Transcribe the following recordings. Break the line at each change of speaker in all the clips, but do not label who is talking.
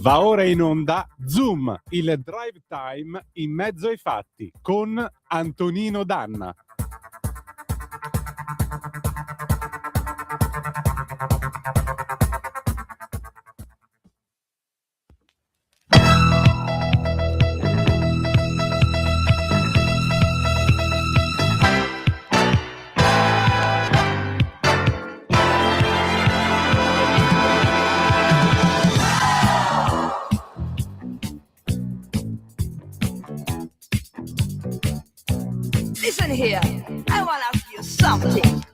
Va ora in onda Zoom, il drive time in mezzo ai fatti con Antonino Danna.
Listen here, I want to ask you something.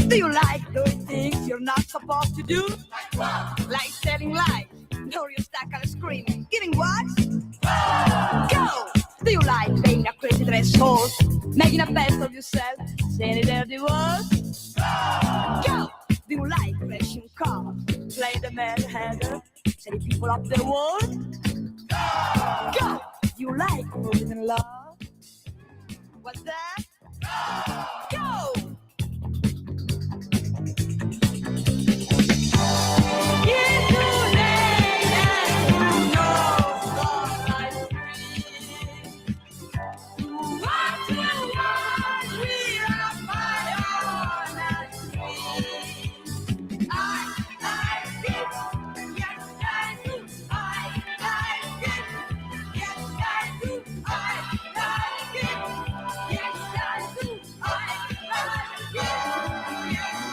Do you like doing things you're not supposed to do? Like what? Like telling lies, or you're stuck on a screen, giving what? Go! Do you like being a crazy dress horse, making a best of yourself, saying a dirty word? Go! Do you like crashing cars, playing the mad hatter, setting people up the world? Go! Do you like moving in love? What's that? Go! Yeah, today and who knows what I feel. What you want, we are my own and free. I like it, yes I do. I like it, yes I do. I like it. Yes, I do. I like it. Yes,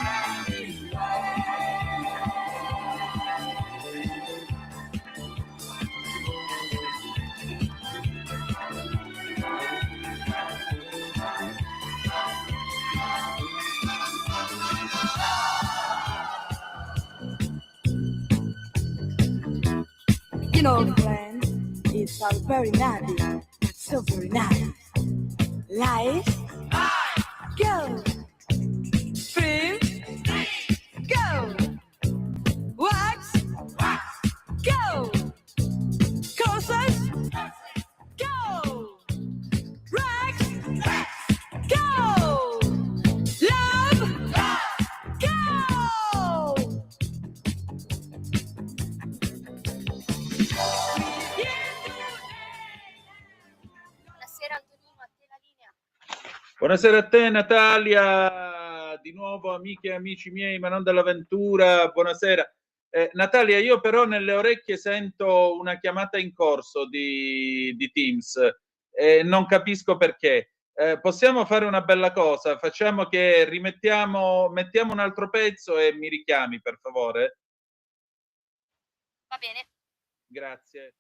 you know, friends, it's all very naughty, but so very nice. Life, go. Free, go. Wax, go. Courses, go. Rags, go. Love, go.
Buonasera Antonino, a te la linea.
Buonasera a te Natalia, di nuovo amiche e amici miei, ma non dell'avventura, buonasera. Natalia, io però nelle orecchie sento una chiamata in corso di Teams, non capisco perché. Possiamo fare una bella cosa, facciamo che mettiamo un altro pezzo e mi richiami per favore?
Va bene.
Grazie.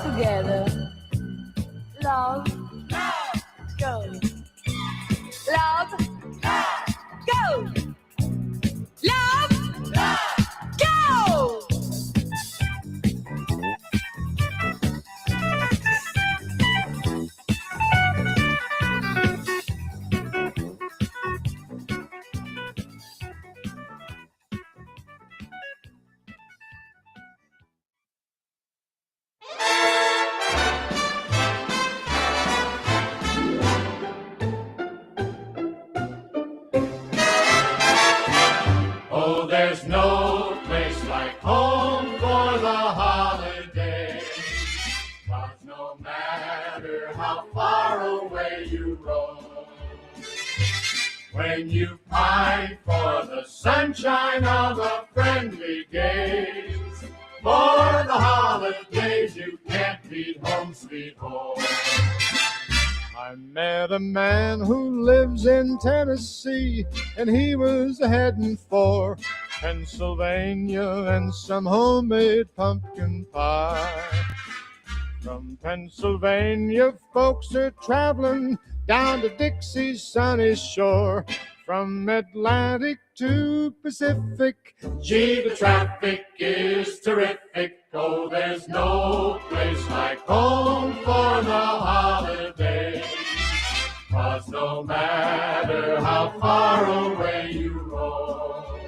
Together. Love, go. Love, go. Love, go.
Oh, there's no place like home for the holiday. 'Cause no matter how far away you roam, when you pine for the sunshine of a friendly gaze, for the holidays you can't beat home, sweet home.
I met a man who lives in Tennessee, and he was heading for Pennsylvania and some homemade pumpkin pie. From Pennsylvania, folks are traveling down to Dixie's sunny shore. From Atlantic to Pacific,
Gee, the traffic is terrific. Oh, there's no place like home for the holidays. 'Cause no matter how far away you roam,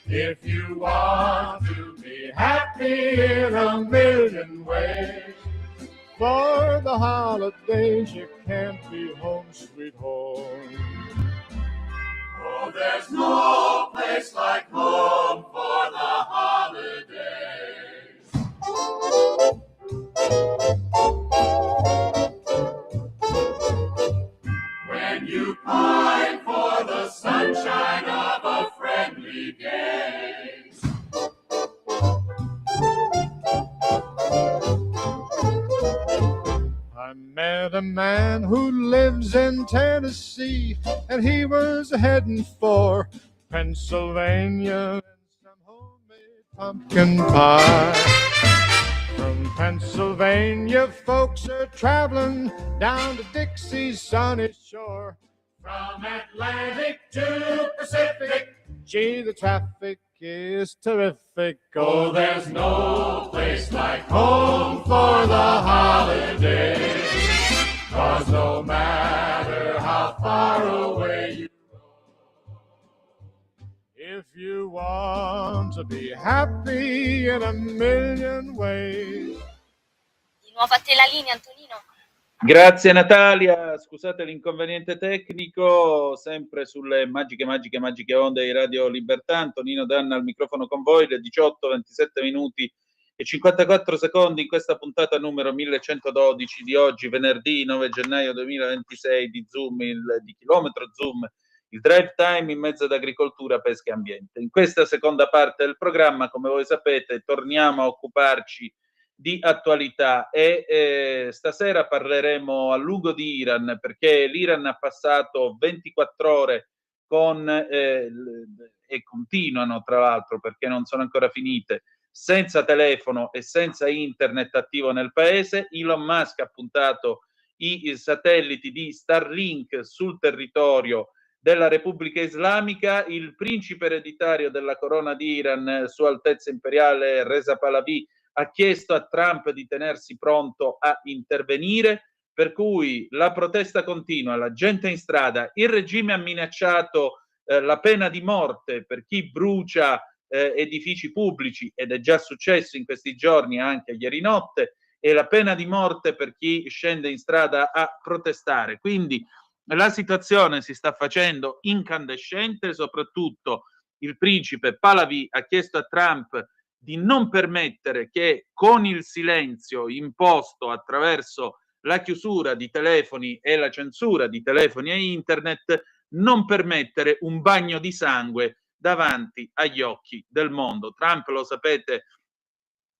if you want to be happy in a million ways,
For the holidays you can't be home, sweet home.
Oh, there's no place like home for the holidays. When you pine for the sunshine of a friendly gaze.
I met a man who lives in Tennessee, and he was heading for Pennsylvania and some homemade pumpkin pie. From Pennsylvania, folks are traveling down to Dixie's sunny shore.
From Atlantic to Pacific,
Gee, the traffic is terrific.
oh, there's no place like home for the holidays. 'Cause no matter how far away you
If you want to be happy in a million ways.
Di nuovo a te la linea, Antonino.
Grazie Natalia, scusate l'inconveniente tecnico, sempre sulle magiche onde di Radio Libertà. Antonino Danna al microfono con voi, le 18, 27 minuti e 54 secondi in questa puntata numero 1112 di oggi, venerdì 9 gennaio 2026 di Zoom, di Chilometro Zoom, il drive time in mezzo ad agricoltura, pesca e ambiente. In questa seconda parte del programma, come voi sapete, torniamo a occuparci di attualità e stasera parleremo a lungo di Iran, perché l'Iran ha passato 24 ore con e continuano tra l'altro, perché non sono ancora finite, senza telefono e senza internet attivo nel paese. Elon Musk ha puntato i satelliti di Starlink sul territorio della Repubblica Islamica. Il principe ereditario della corona di Iran, Sua Altezza Imperiale Reza Pahlavi, ha chiesto a Trump di tenersi pronto a intervenire, per cui la protesta continua, la gente in strada. Il regime ha minacciato la pena di morte per chi brucia edifici pubblici, ed è già successo in questi giorni, anche ieri notte, e la pena di morte per chi scende in strada a protestare. Quindi la situazione si sta facendo incandescente, soprattutto il principe Pahlavi ha chiesto a Trump di non permettere che, con il silenzio imposto attraverso la chiusura di telefoni e la censura di telefoni e internet, non permettere un bagno di sangue davanti agli occhi del mondo. Trump, lo sapete,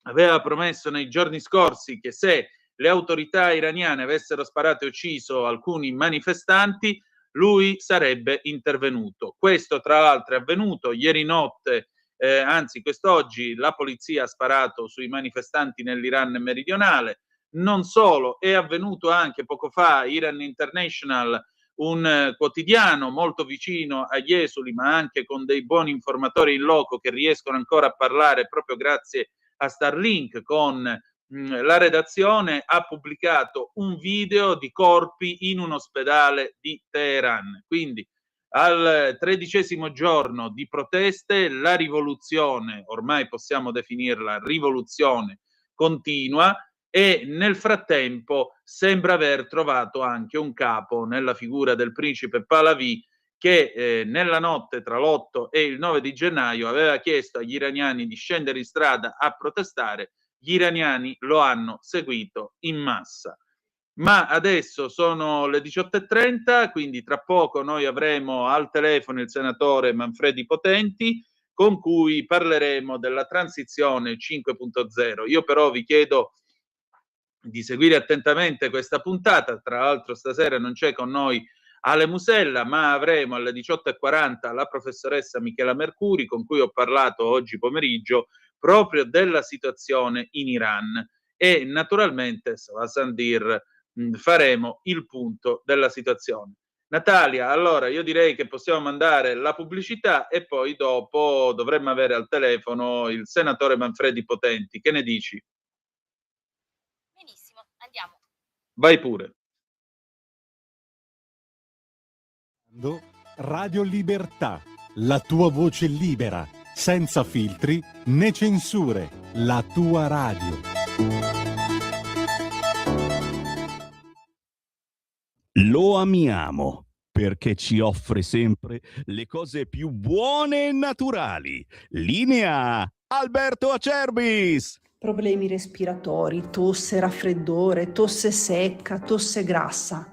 aveva promesso nei giorni scorsi che se le autorità iraniane avessero sparato e ucciso alcuni manifestanti, lui sarebbe intervenuto. Questo, tra l'altro, è avvenuto ieri notte. Anzi, quest'oggi la polizia ha sparato sui manifestanti nell'Iran meridionale. Non solo, è avvenuto anche poco fa. Iran International, un quotidiano molto vicino agli esuli, ma anche con dei buoni informatori in loco che riescono ancora a parlare proprio grazie a Starlink con la redazione, ha pubblicato un video di corpi in un ospedale di Teheran. Quindi al 13° giorno di proteste, la rivoluzione, ormai possiamo definirla rivoluzione, continua, e nel frattempo sembra aver trovato anche un capo nella figura del principe Pahlavi, che nella notte tra l'8 e il 9 di gennaio aveva chiesto agli iraniani di scendere in strada a protestare. Gli iraniani lo hanno seguito in massa. Ma adesso sono le 18:30, quindi tra poco noi avremo al telefono il senatore Manfredi Potenti, con cui parleremo della transizione 5.0. Io però vi chiedo di seguire attentamente questa puntata. Tra l'altro stasera non c'è con noi Ale Musella, ma avremo alle 18:40 la professoressa Michela Mercuri, con cui ho parlato oggi pomeriggio proprio della situazione in Iran, e naturalmente a Sandir faremo il punto della situazione. Natalia, allora io direi che possiamo mandare la pubblicità e poi dopo dovremmo avere al telefono il senatore Manfredi Potenti. Che ne dici?
Benissimo, andiamo.
Vai pure.
Radio Libertà, la tua voce libera, senza filtri né censure, la tua radio.
Lo amiamo perché ci offre sempre le cose più buone e naturali. Linea Alberto Acerbis!
Problemi respiratori, tosse, raffreddore, tosse secca, tosse grassa.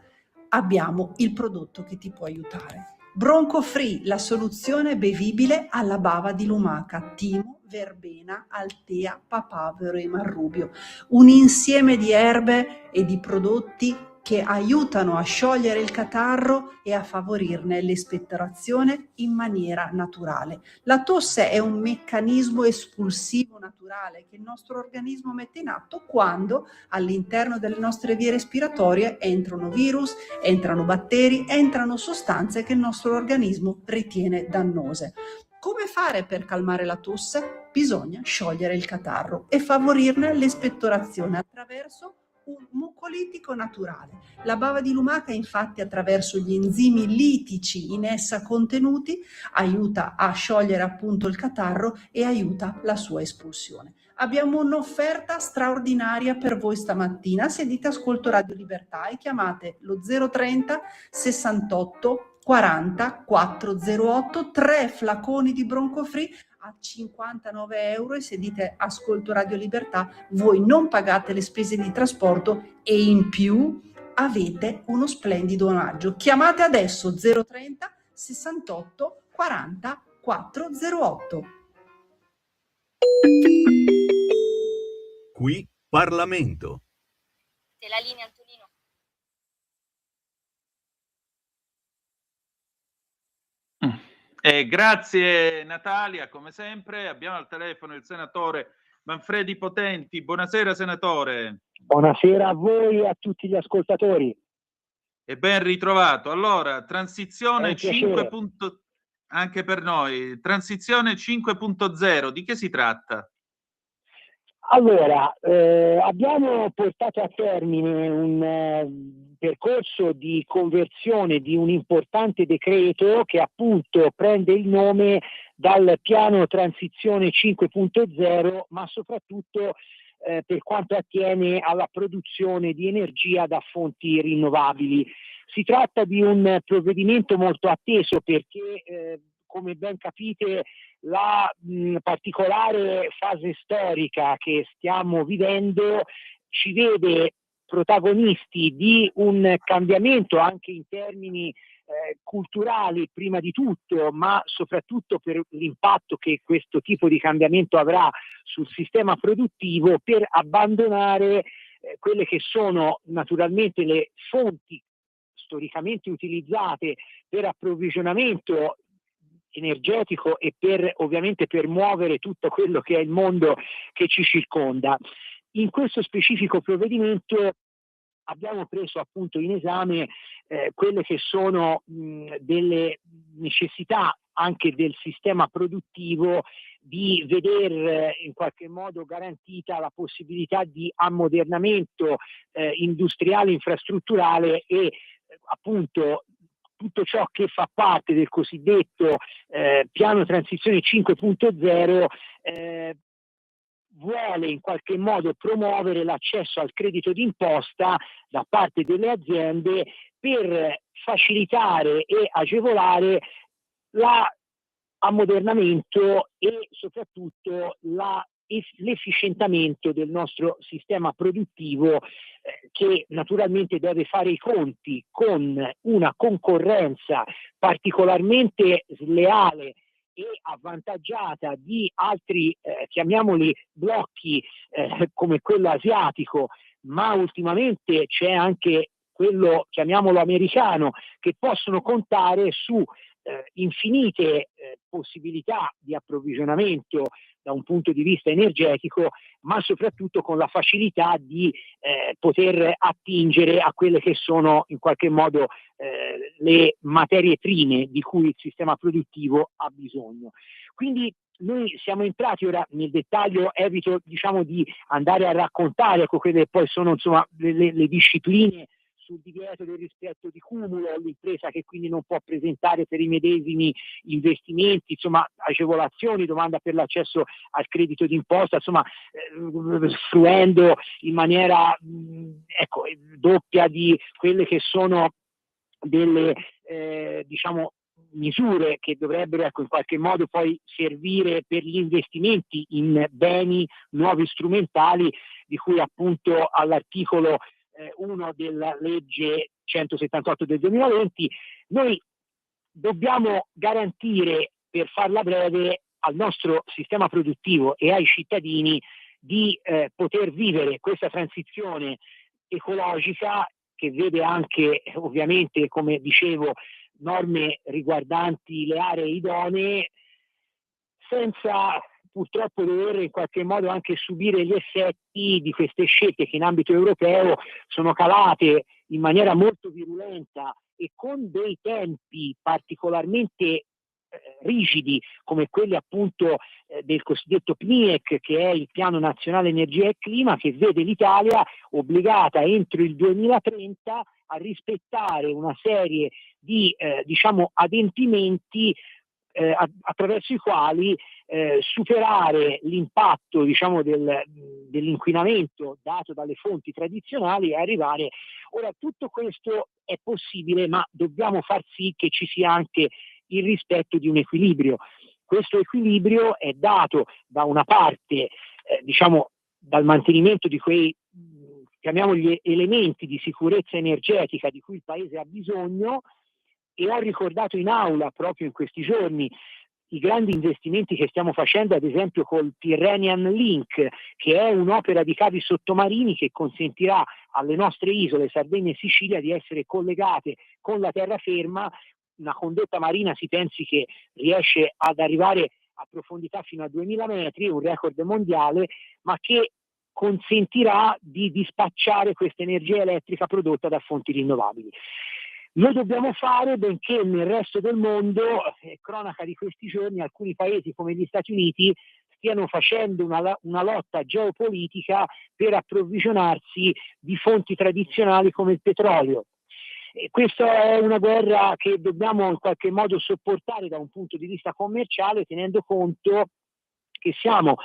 Abbiamo il prodotto che ti può aiutare. Bronco Free, la soluzione bevibile alla bava di lumaca, timo, verbena, altea, papavero e marrubio. Un insieme di erbe e di prodotti che aiutano a sciogliere il catarro e a favorirne l'espettorazione in maniera naturale. La tosse è un meccanismo espulsivo naturale che il nostro organismo mette in atto quando all'interno delle nostre vie respiratorie entrano virus, entrano batteri, entrano sostanze che il nostro organismo ritiene dannose. Come fare per calmare la tosse? Bisogna sciogliere il catarro e favorirne l'espettorazione attraverso un mucolitico naturale. La bava di lumaca, infatti, attraverso gli enzimi litici in essa contenuti, aiuta a sciogliere appunto il catarro e aiuta la sua espulsione. Abbiamo un'offerta straordinaria per voi stamattina. Se dite ascolto Radio Libertà e chiamate lo 030 68 40 408, 3 flaconi di Bronco Free a 59 euro, e se dite ascolto Radio Libertà voi non pagate le spese di trasporto e in più avete uno splendido omaggio. Chiamate adesso 030 68 40 408.
Qui Parlamento.
Te la linea, Antonino.
Grazie Natalia, come sempre. Abbiamo al telefono il senatore Manfredi Potenti. Buonasera senatore.
Buonasera a voi e a tutti gli ascoltatori.
E ben ritrovato. Allora, transizione 5.
piacere.
Anche per noi, transizione 5.0, di che si tratta?
Allora, abbiamo portato a termine un percorso di conversione di un importante decreto che appunto prende il nome dal piano transizione 5.0, ma soprattutto per quanto attiene alla produzione di energia da fonti rinnovabili. Si tratta di un provvedimento molto atteso perché, come ben capite, la particolare fase storica che stiamo vivendo ci vede protagonisti di un cambiamento anche in termini culturali prima di tutto, ma soprattutto per l'impatto che questo tipo di cambiamento avrà sul sistema produttivo, per abbandonare quelle che sono naturalmente le fonti storicamente utilizzate per approvvigionamento energetico e ovviamente per muovere tutto quello che è il mondo che ci circonda. In questo specifico provvedimento abbiamo preso appunto in esame quelle che sono delle necessità anche del sistema produttivo di veder in qualche modo garantita la possibilità di ammodernamento industriale, infrastrutturale e appunto tutto ciò che fa parte del cosiddetto piano transizione 5.0 vuole in qualche modo promuovere l'accesso al credito d'imposta da parte delle aziende per facilitare e agevolare l'ammodernamento e soprattutto l'efficientamento del nostro sistema produttivo che naturalmente deve fare i conti con una concorrenza particolarmente sleale e avvantaggiata di altri, chiamiamoli blocchi come quello asiatico, ma ultimamente c'è anche quello, chiamiamolo americano, che possono contare su infinite possibilità di approvvigionamento da un punto di vista energetico, ma soprattutto con la facilità di poter attingere a quelle che sono in qualche modo le materie prime di cui il sistema produttivo ha bisogno. Quindi noi siamo entrati ora nel dettaglio, evito diciamo di andare a raccontare quelle che poi sono insomma le discipline sul divieto del rispetto di cumulo, l'impresa che quindi non può presentare per i medesimi investimenti, insomma agevolazioni, domanda per l'accesso al credito d'imposta, insomma fruendo in maniera doppia di quelle che sono delle diciamo misure che dovrebbero in qualche modo poi servire per gli investimenti in beni nuovi strumentali, di cui appunto all'articolo 1 della legge 178 del 2020. Noi dobbiamo garantire, per farla breve, al nostro sistema produttivo e ai cittadini di poter vivere questa transizione ecologica, che vede anche ovviamente, come dicevo, norme riguardanti le aree idonee, senza purtroppo dover in qualche modo anche subire gli effetti di queste scelte che in ambito europeo sono calate in maniera molto virulenta e con dei tempi particolarmente rigidi, come quelli appunto del cosiddetto PNIEC, che è il Piano Nazionale Energia e Clima, che vede l'Italia obbligata entro il 2030 a rispettare una serie di diciamo adempimenti attraverso i quali superare l'impatto diciamo dell'inquinamento dato dalle fonti tradizionali e arrivare. Ora, tutto questo è possibile, ma dobbiamo far sì che ci sia anche il rispetto di un equilibrio. Questo equilibrio è dato da una parte diciamo dal mantenimento di quei chiamiamoli elementi di sicurezza energetica di cui il Paese ha bisogno, e ho ricordato in aula proprio in questi giorni i grandi investimenti che stiamo facendo, ad esempio col Tyrrhenian Link, che è un'opera di cavi sottomarini che consentirà alle nostre isole, Sardegna e Sicilia, di essere collegate con la terraferma. Una condotta marina, si pensi, che riesce ad arrivare a profondità fino a 2000 metri, un record mondiale, ma che consentirà di dispacciare questa energia elettrica prodotta da fonti rinnovabili. Lo dobbiamo fare, benché nel resto del mondo, cronaca di questi giorni, alcuni paesi come gli Stati Uniti stiano facendo una lotta geopolitica per approvvigionarsi di fonti tradizionali come il petrolio. E questa è una guerra che dobbiamo in qualche modo sopportare da un punto di vista commerciale, tenendo conto che siamo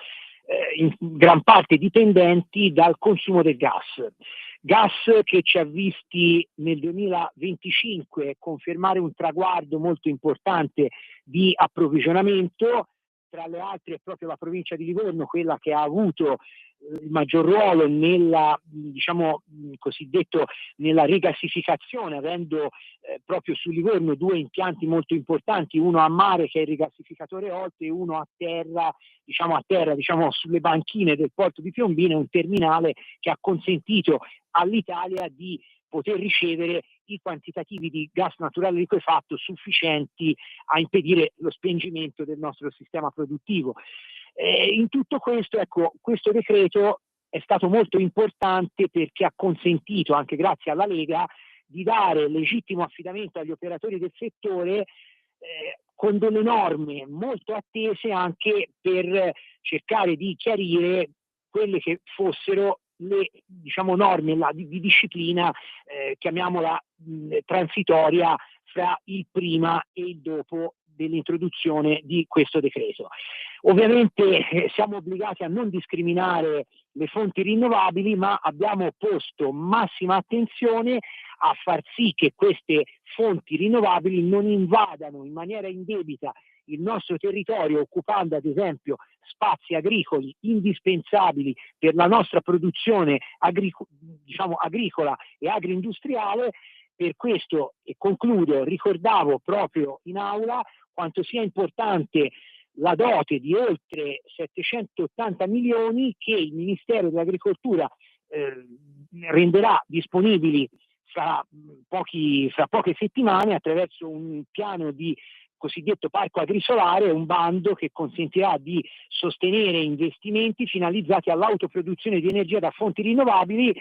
in gran parte dipendenti dal consumo del gas che ci ha visti nel 2025 confermare un traguardo molto importante di approvvigionamento. Tra le altre è proprio la provincia di Livorno quella che ha avuto il maggior ruolo nella, diciamo, cosiddetto nella rigassificazione, avendo proprio su Livorno due impianti molto importanti, uno a mare che è il rigassificatore Olte e uno a terra, diciamo sulle banchine del porto di Piombino, un terminale che ha consentito all'Italia di poter ricevere i quantitativi di gas naturale liquefatto sufficienti a impedire lo spengimento del nostro sistema produttivo. In tutto questo, ecco, questo decreto è stato molto importante perché ha consentito, anche grazie alla Lega, di dare legittimo affidamento agli operatori del settore con delle norme molto attese anche per cercare di chiarire quelle che fossero le, diciamo, norme di disciplina, chiamiamola transitoria, fra il prima e il dopo dell'introduzione di questo decreto. Ovviamente siamo obbligati a non discriminare le fonti rinnovabili, ma abbiamo posto massima attenzione a far sì che queste fonti rinnovabili non invadano in maniera indebita il nostro territorio, occupando ad esempio spazi agricoli indispensabili per la nostra produzione agricola e agroindustriale. Per questo, e concludo, ricordavo proprio in aula quanto sia importante la dote di oltre 780 milioni che il Ministero dell'Agricoltura renderà disponibili fra poche settimane attraverso un piano di cosiddetto parco agrisolare, un bando che consentirà di sostenere investimenti finalizzati all'autoproduzione di energia da fonti rinnovabili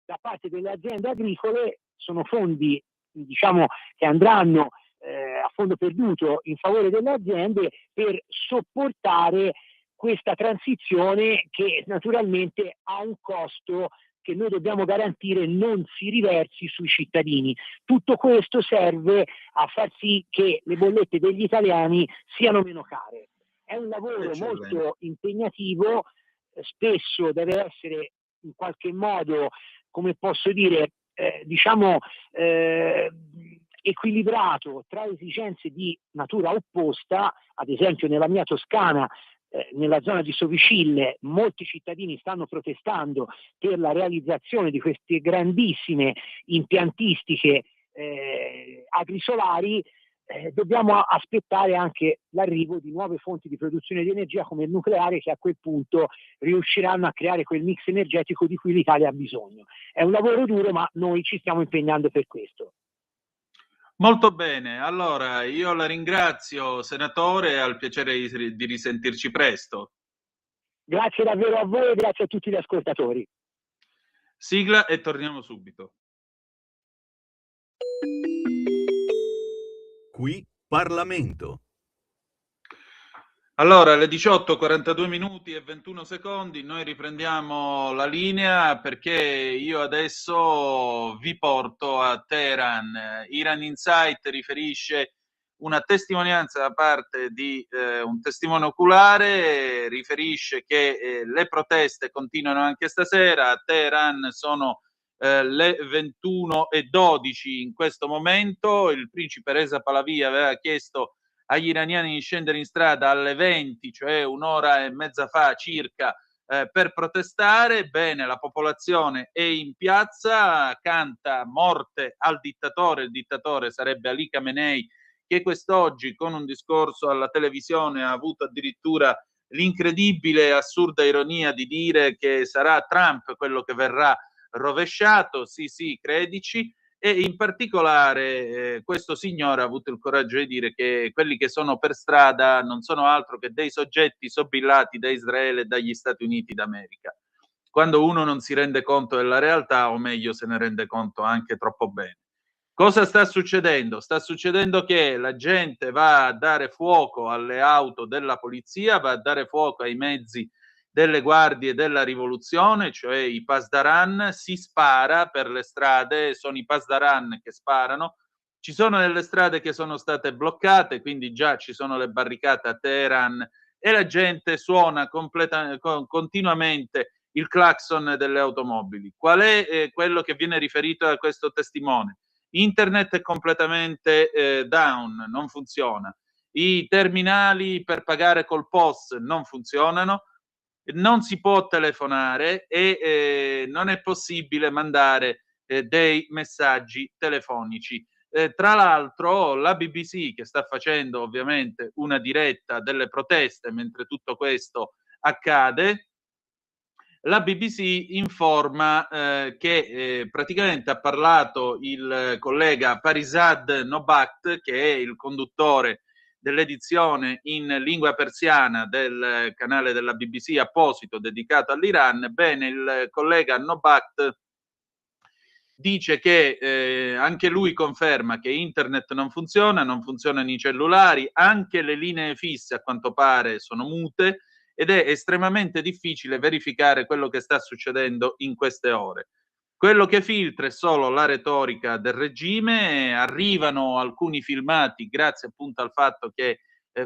da parte delle aziende agricole. Sono fondi, diciamo, che andranno a fondo perduto in favore delle aziende per sopportare questa transizione che naturalmente ha un costo che noi dobbiamo garantire non si riversi sui cittadini. Tutto questo serve a far sì che le bollette degli italiani siano meno care. È un lavoro molto impegnativo, spesso deve essere in qualche modo, come posso dire, equilibrato tra esigenze di natura opposta. Ad esempio nella mia Toscana, nella zona di Sovicille, molti cittadini stanno protestando per la realizzazione di queste grandissime impiantistiche agrisolari. Dobbiamo aspettare anche l'arrivo di nuove fonti di produzione di energia come il nucleare, che a quel punto riusciranno a creare quel mix energetico di cui l'Italia ha bisogno. È un lavoro duro, ma noi ci stiamo impegnando per questo.
Molto bene, allora io la ringrazio senatore e al piacere di risentirci presto.
Grazie davvero a voi e grazie a tutti gli ascoltatori.
Sigla e torniamo subito.
Qui Parlamento.
Allora, alle 18:42 minuti e 21 secondi noi riprendiamo la linea perché io adesso vi porto a Teheran. Iran Insight riferisce una testimonianza da parte di un testimone oculare, riferisce che le proteste continuano anche stasera. A Teheran sono le 21:12 in questo momento. Il principe Reza Pahlavi aveva chiesto agli iraniani di scendere in strada alle 20, cioè un'ora e mezza fa circa, per protestare. Bene, la popolazione è in piazza, canta morte al dittatore. Il dittatore sarebbe Ali Khamenei, che quest'oggi con un discorso alla televisione ha avuto addirittura l'incredibile e assurda ironia di dire che sarà Trump quello che verrà rovesciato. Sì, sì, credici. E in particolare questo signore ha avuto il coraggio di dire che quelli che sono per strada non sono altro che dei soggetti sobillati da Israele e dagli Stati Uniti d'America. Quando uno non si rende conto della realtà, o meglio se ne rende conto anche troppo bene. Cosa sta succedendo? Sta succedendo che la gente va a dare fuoco alle auto della polizia, va a dare fuoco ai mezzi delle guardie della rivoluzione, cioè i pasdaran, si spara per le strade, sono i pasdaran che sparano. Ci sono delle strade che sono state bloccate, quindi già ci sono le barricate a Teheran e la gente suona continuamente il clacson delle automobili. Qual è quello che viene riferito da questo testimone? Internet è completamente down, non funziona. I terminali per pagare col POS non funzionano. Non si può telefonare e non è possibile mandare dei messaggi telefonici. Tra l'altro la BBC, che sta facendo ovviamente una diretta delle proteste mentre tutto questo accade, la BBC informa che praticamente ha parlato il collega Parizad Nobakht, che è il conduttore dell'edizione in lingua persiana del canale della BBC apposito dedicato all'Iran. Bene, il collega Nobakht dice che anche lui conferma che internet non funziona, non funzionano i cellulari, anche le linee fisse a quanto pare sono mute ed è estremamente difficile verificare quello che sta succedendo in queste ore. Quello che filtra è solo la retorica del regime, arrivano alcuni filmati grazie appunto al fatto che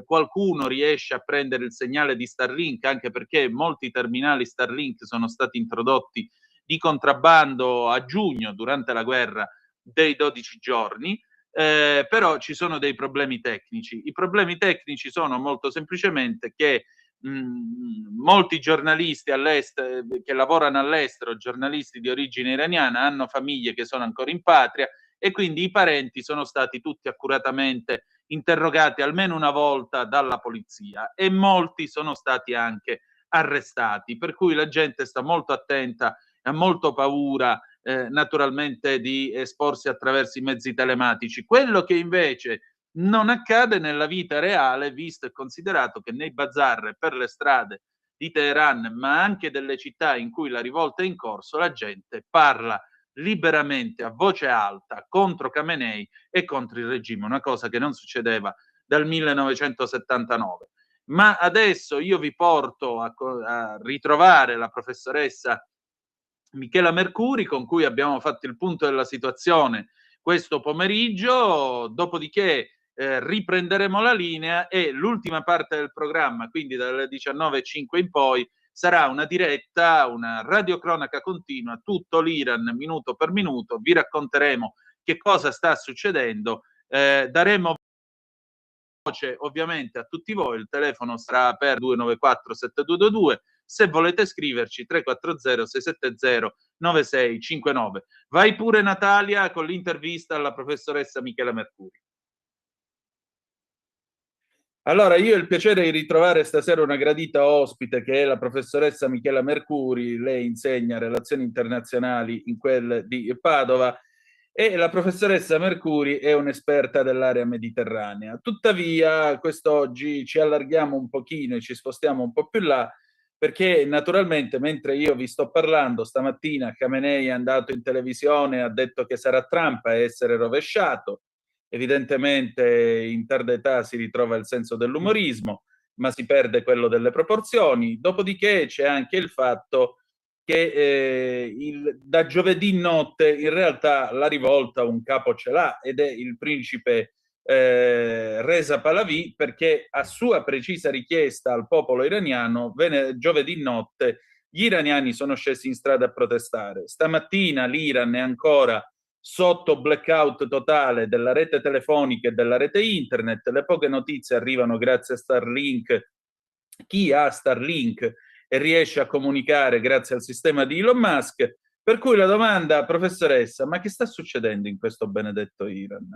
qualcuno riesce a prendere il segnale di Starlink, anche perché molti terminali Starlink sono stati introdotti di contrabbando a giugno durante la guerra dei 12 giorni, però ci sono dei problemi tecnici. I problemi tecnici sono molto semplicemente che molti giornalisti all'estero che lavorano all'estero, giornalisti di origine iraniana, hanno famiglie che sono ancora in patria e quindi i parenti sono stati tutti accuratamente interrogati almeno una volta dalla polizia e molti sono stati anche arrestati, per cui la gente sta molto attenta e ha molto paura naturalmente di esporsi attraverso i mezzi telematici. Quello che invece non accade nella vita reale, visto e considerato che nei bazar per le strade di Teheran, ma anche delle città in cui la rivolta è in corso, la gente parla liberamente a voce alta contro Khamenei e contro il regime, una cosa che non succedeva dal 1979. Ma adesso io vi porto a ritrovare la professoressa Michela Mercuri, con cui abbiamo fatto il punto della situazione questo pomeriggio, dopodiché riprenderemo la linea e l'ultima parte del programma, quindi dalle 19:05 in poi, sarà una diretta, una radiocronaca continua, tutto l'Iran minuto per minuto. Vi racconteremo che cosa sta succedendo. Daremo voce ovviamente a tutti voi, il telefono sarà per 294 7222, se volete scriverci 340 670 9659. Vai pure Natalia con l'intervista alla professoressa Michela Mercuri. Allora, io ho il piacere di ritrovare stasera una gradita ospite che è la professoressa Michela Mercuri. Lei insegna relazioni internazionali in quel di Padova e la professoressa Mercuri è un'esperta dell'area mediterranea. Tuttavia, quest'oggi ci allarghiamo un pochino e ci spostiamo un po' più là, perché naturalmente mentre io vi sto parlando, stamattina Khamenei è andato in televisione e ha detto che sarà Trump a essere rovesciato. Evidentemente in tarda età si ritrova il senso dell'umorismo, ma si perde quello delle proporzioni. Dopodiché c'è anche il fatto che da giovedì notte in realtà la rivolta un capo ce l'ha, ed è il principe Reza Pahlavi, perché a sua precisa richiesta al popolo iraniano, giovedì notte gli iraniani sono scesi in strada a protestare. Stamattina l'Iran è ancora sotto blackout totale della rete telefonica e della rete internet. Le poche notizie arrivano grazie a Starlink. Chi ha Starlink e riesce a comunicare grazie al sistema di Elon Musk. Per cui la domanda, professoressa, ma che sta succedendo in questo benedetto Iran?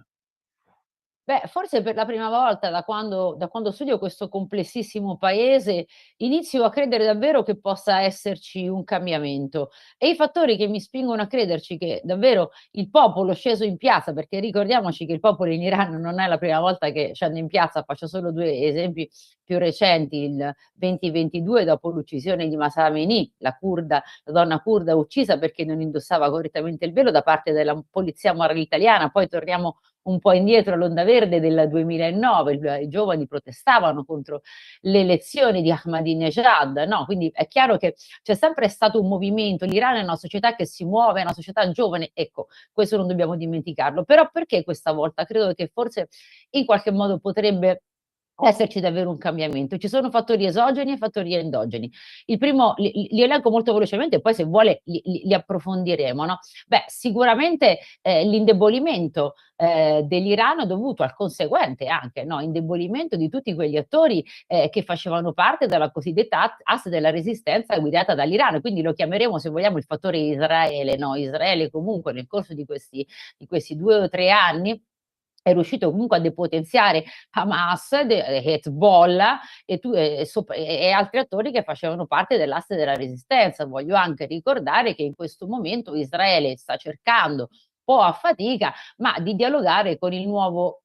Beh, forse per la prima volta da quando studio questo complessissimo paese, inizio a credere davvero che possa esserci un cambiamento. E i fattori che mi spingono a crederci che davvero il popolo sceso in piazza, perché ricordiamoci che il popolo in Iran non è la prima volta che scende in piazza, faccio solo 2 esempi più recenti: il 2022 dopo l'uccisione di Mahsa Amini, la donna curda uccisa perché non indossava correttamente il velo da parte della polizia morale italiana. Poi torniamo un po' indietro all'Onda Verde del 2009, i giovani protestavano contro le elezioni di Ahmadinejad, no? Quindi è chiaro che c'è sempre stato un movimento. L'Iran è una società che si muove, è una società giovane, ecco, questo non dobbiamo dimenticarlo. Però perché questa volta? Credo che forse in qualche modo potrebbe esserci davvero un cambiamento. Ci sono fattori esogeni e fattori endogeni. Il primo li elenco molto velocemente, poi se vuole li approfondiremo, no? Beh, sicuramente l'indebolimento dell'Iran dovuto al conseguente anche, no, indebolimento di tutti quegli attori che facevano parte della cosiddetta asse della resistenza guidata dall'Iran. Quindi lo chiameremo, se vogliamo, il fattore Israele, no? Israele comunque nel corso di questi 2 o 3 anni è riuscito comunque a depotenziare Hamas, Hezbollah e altri attori che facevano parte dell'asse della resistenza. Voglio anche ricordare che in questo momento Israele sta cercando, un po' a fatica, ma di dialogare con il nuovo,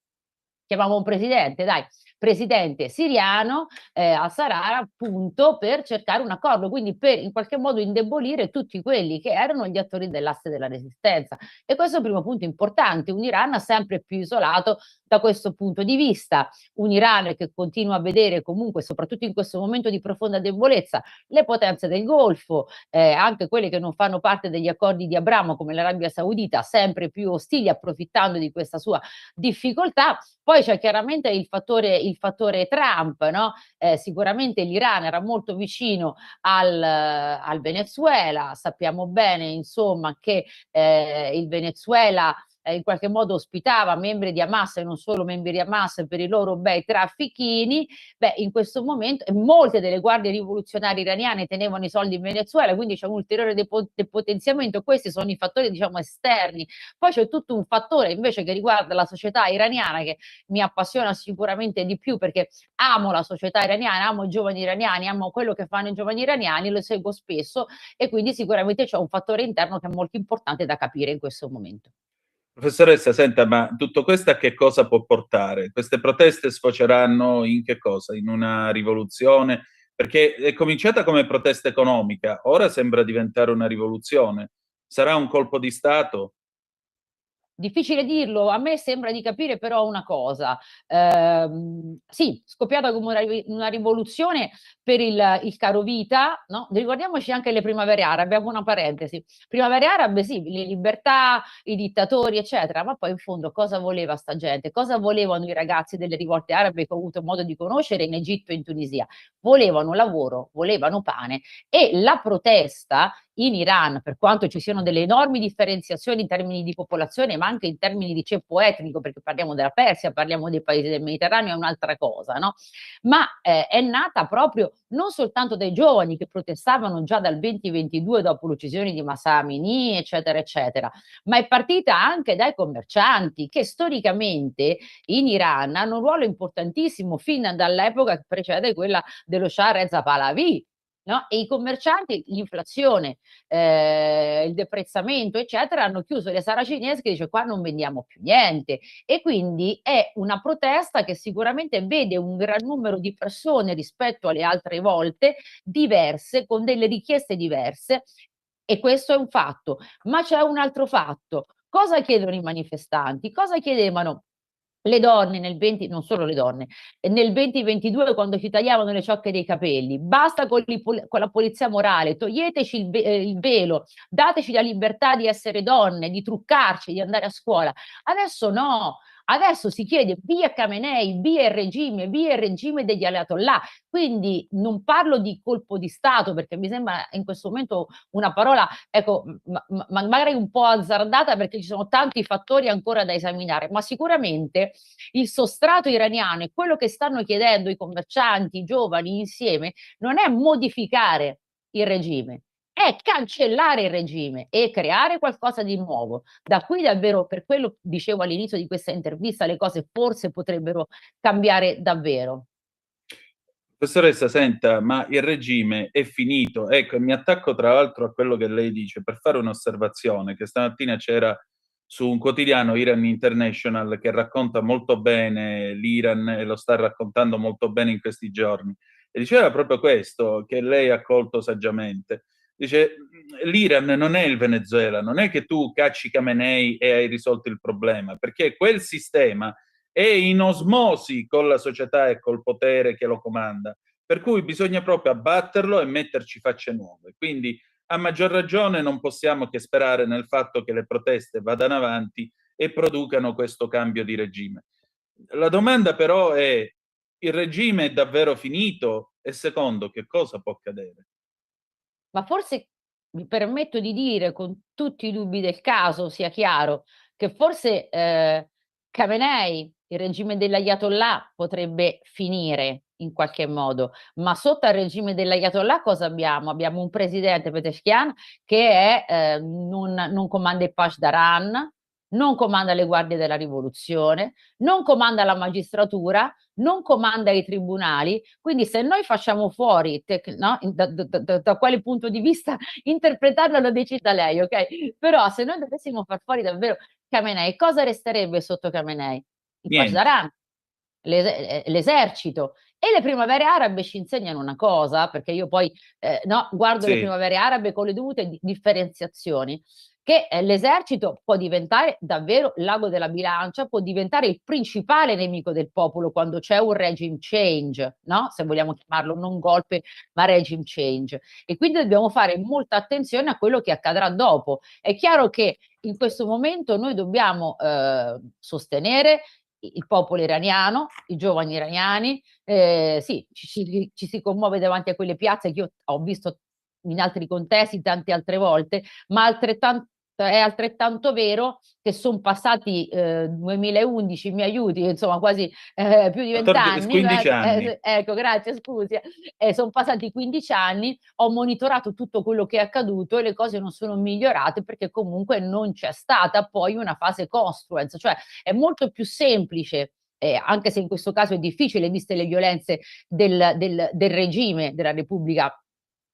chiamiamo un presidente siriano, Assarara, appunto, per cercare un accordo, quindi per in qualche modo indebolire tutti quelli che erano gli attori dell'asse della resistenza. E questo è un primo punto importante, un Iran sempre più isolato da questo punto di vista, un Iran che continua a vedere comunque, soprattutto in questo momento di profonda debolezza, le potenze del Golfo, anche quelle che non fanno parte degli accordi di Abramo come l'Arabia Saudita, sempre più ostili, approfittando di questa sua difficoltà. Poi c'è chiaramente il fattore Trump, no? Sicuramente l'Iran era molto vicino al Venezuela, sappiamo bene insomma che il Venezuela in qualche modo ospitava membri di Hamas e non solo membri di Hamas per i loro bei traffichini. Beh, in questo momento molte delle guardie rivoluzionarie iraniane tenevano i soldi in Venezuela, quindi c'è un ulteriore depotenziamento. Questi sono i fattori, diciamo, esterni. Poi c'è tutto un fattore invece che riguarda la società iraniana, che mi appassiona sicuramente di più, perché amo la società iraniana, amo i giovani iraniani, amo quello che fanno i giovani iraniani, lo seguo spesso, e quindi sicuramente c'è un fattore interno che è molto importante da capire in questo momento.
Professoressa, senta, ma tutto questo a che cosa può portare? Queste proteste sfoceranno in che cosa? In una rivoluzione? Perché è cominciata come protesta economica, ora sembra diventare una rivoluzione. Sarà un colpo di Stato?
Difficile dirlo, a me sembra di capire però una cosa, sì, scoppiata come una rivoluzione per il caro vita, no? Ricordiamoci anche le primavere arabe, abbiamo una parentesi. Primavere arabe sì, le libertà, i dittatori eccetera, ma poi in fondo cosa voleva sta gente? Cosa volevano i ragazzi delle rivolte arabe che ho avuto modo di conoscere in Egitto e in Tunisia? Volevano lavoro, volevano pane, e la protesta in Iran, per quanto ci siano delle enormi differenziazioni in termini di popolazione, ma anche in termini di ceppo etnico, perché parliamo della Persia, parliamo dei paesi del Mediterraneo, è un'altra cosa, no? Ma è nata proprio non soltanto dai giovani che protestavano già dal 2022 dopo l'uccisione di Mahsa Amini, eccetera, eccetera, ma è partita anche dai commercianti che storicamente in Iran hanno un ruolo importantissimo fin dall'epoca che precede quella dello Shah Reza Pahlavi. No? E i commercianti, l'inflazione, il deprezzamento, eccetera, hanno chiuso le saracinesche e dice qua non vendiamo più niente. E quindi è una protesta che sicuramente vede un gran numero di persone rispetto alle altre volte diverse, con delle richieste diverse, e questo è un fatto. Ma c'è un altro fatto. Cosa chiedono i manifestanti? Cosa chiedevano le donne nel 20, non solo le donne, nel 2022 quando ci tagliavano le ciocche dei capelli? Basta con la polizia morale, toglieteci il velo, dateci la libertà di essere donne, di truccarci, di andare a scuola. Adesso no, adesso si chiede via Khamenei, via il regime degli Ayatollah. Quindi non parlo di colpo di Stato, perché mi sembra in questo momento una parola, ecco, magari un po' azzardata, perché ci sono tanti fattori ancora da esaminare, ma sicuramente il sostrato iraniano e quello che stanno chiedendo i commercianti, i giovani insieme, non è modificare il regime, è cancellare il regime e creare qualcosa di nuovo. Da qui davvero, per quello dicevo all'inizio di questa intervista, le cose forse potrebbero cambiare davvero.
Professoressa, senta, ma il regime è finito. Ecco, e mi attacco tra l'altro a quello che lei dice per fare un'osservazione che stamattina c'era su un quotidiano, Iran International, che racconta molto bene l'Iran e lo sta raccontando molto bene in questi giorni. E diceva proprio questo, che lei ha colto saggiamente. Dice, l'Iran non è il Venezuela, non è che tu cacci Khamenei e hai risolto il problema, perché quel sistema è in osmosi con la società e col potere che lo comanda, per cui bisogna proprio abbatterlo e metterci facce nuove. Quindi a maggior ragione non possiamo che sperare nel fatto che le proteste vadano avanti e producano questo cambio di regime. La domanda però è: il regime è davvero finito? E secondo, che cosa può accadere?
Ma forse mi permetto di dire, con tutti i dubbi del caso, sia chiaro, che forse Khamenei, il regime dell'Ayatollah, potrebbe finire in qualche modo, ma sotto al regime dell'Ayatollah cosa abbiamo? Abbiamo un presidente Pezeshkian che non comanda i Pashdaran, non comanda le guardie della rivoluzione, non comanda la magistratura, non comanda i tribunali. Quindi se noi facciamo fuori, no? Da quale punto di vista interpretarlo lo decida lei, ok? Però se noi dovessimo far fuori davvero Khamenei, cosa resterebbe sotto Khamenei? I Pashdaran, l'esercito. E le primavere arabe ci insegnano una cosa, perché io poi guardo le primavere arabe con le dovute differenziazioni, che l'esercito può diventare davvero l'ago della bilancia, può diventare il principale nemico del popolo quando c'è un regime change, no? Se vogliamo chiamarlo non golpe, ma regime change. E quindi dobbiamo fare molta attenzione a quello che accadrà dopo. È chiaro che in questo momento noi dobbiamo sostenere il popolo iraniano, i giovani iraniani, sì, ci si commuove davanti a quelle piazze che io ho visto in altri contesti tante altre volte, ma è altrettanto vero che sono passati 2011, mi aiuti, insomma quasi più di 20 anni.
15 anni.
Ecco, grazie, scusi. Sono passati 15 anni, ho monitorato tutto quello che è accaduto e le cose non sono migliorate perché comunque non c'è stata poi una fase construence, cioè è molto più semplice. Anche se in questo caso è difficile, viste le violenze del regime della Repubblica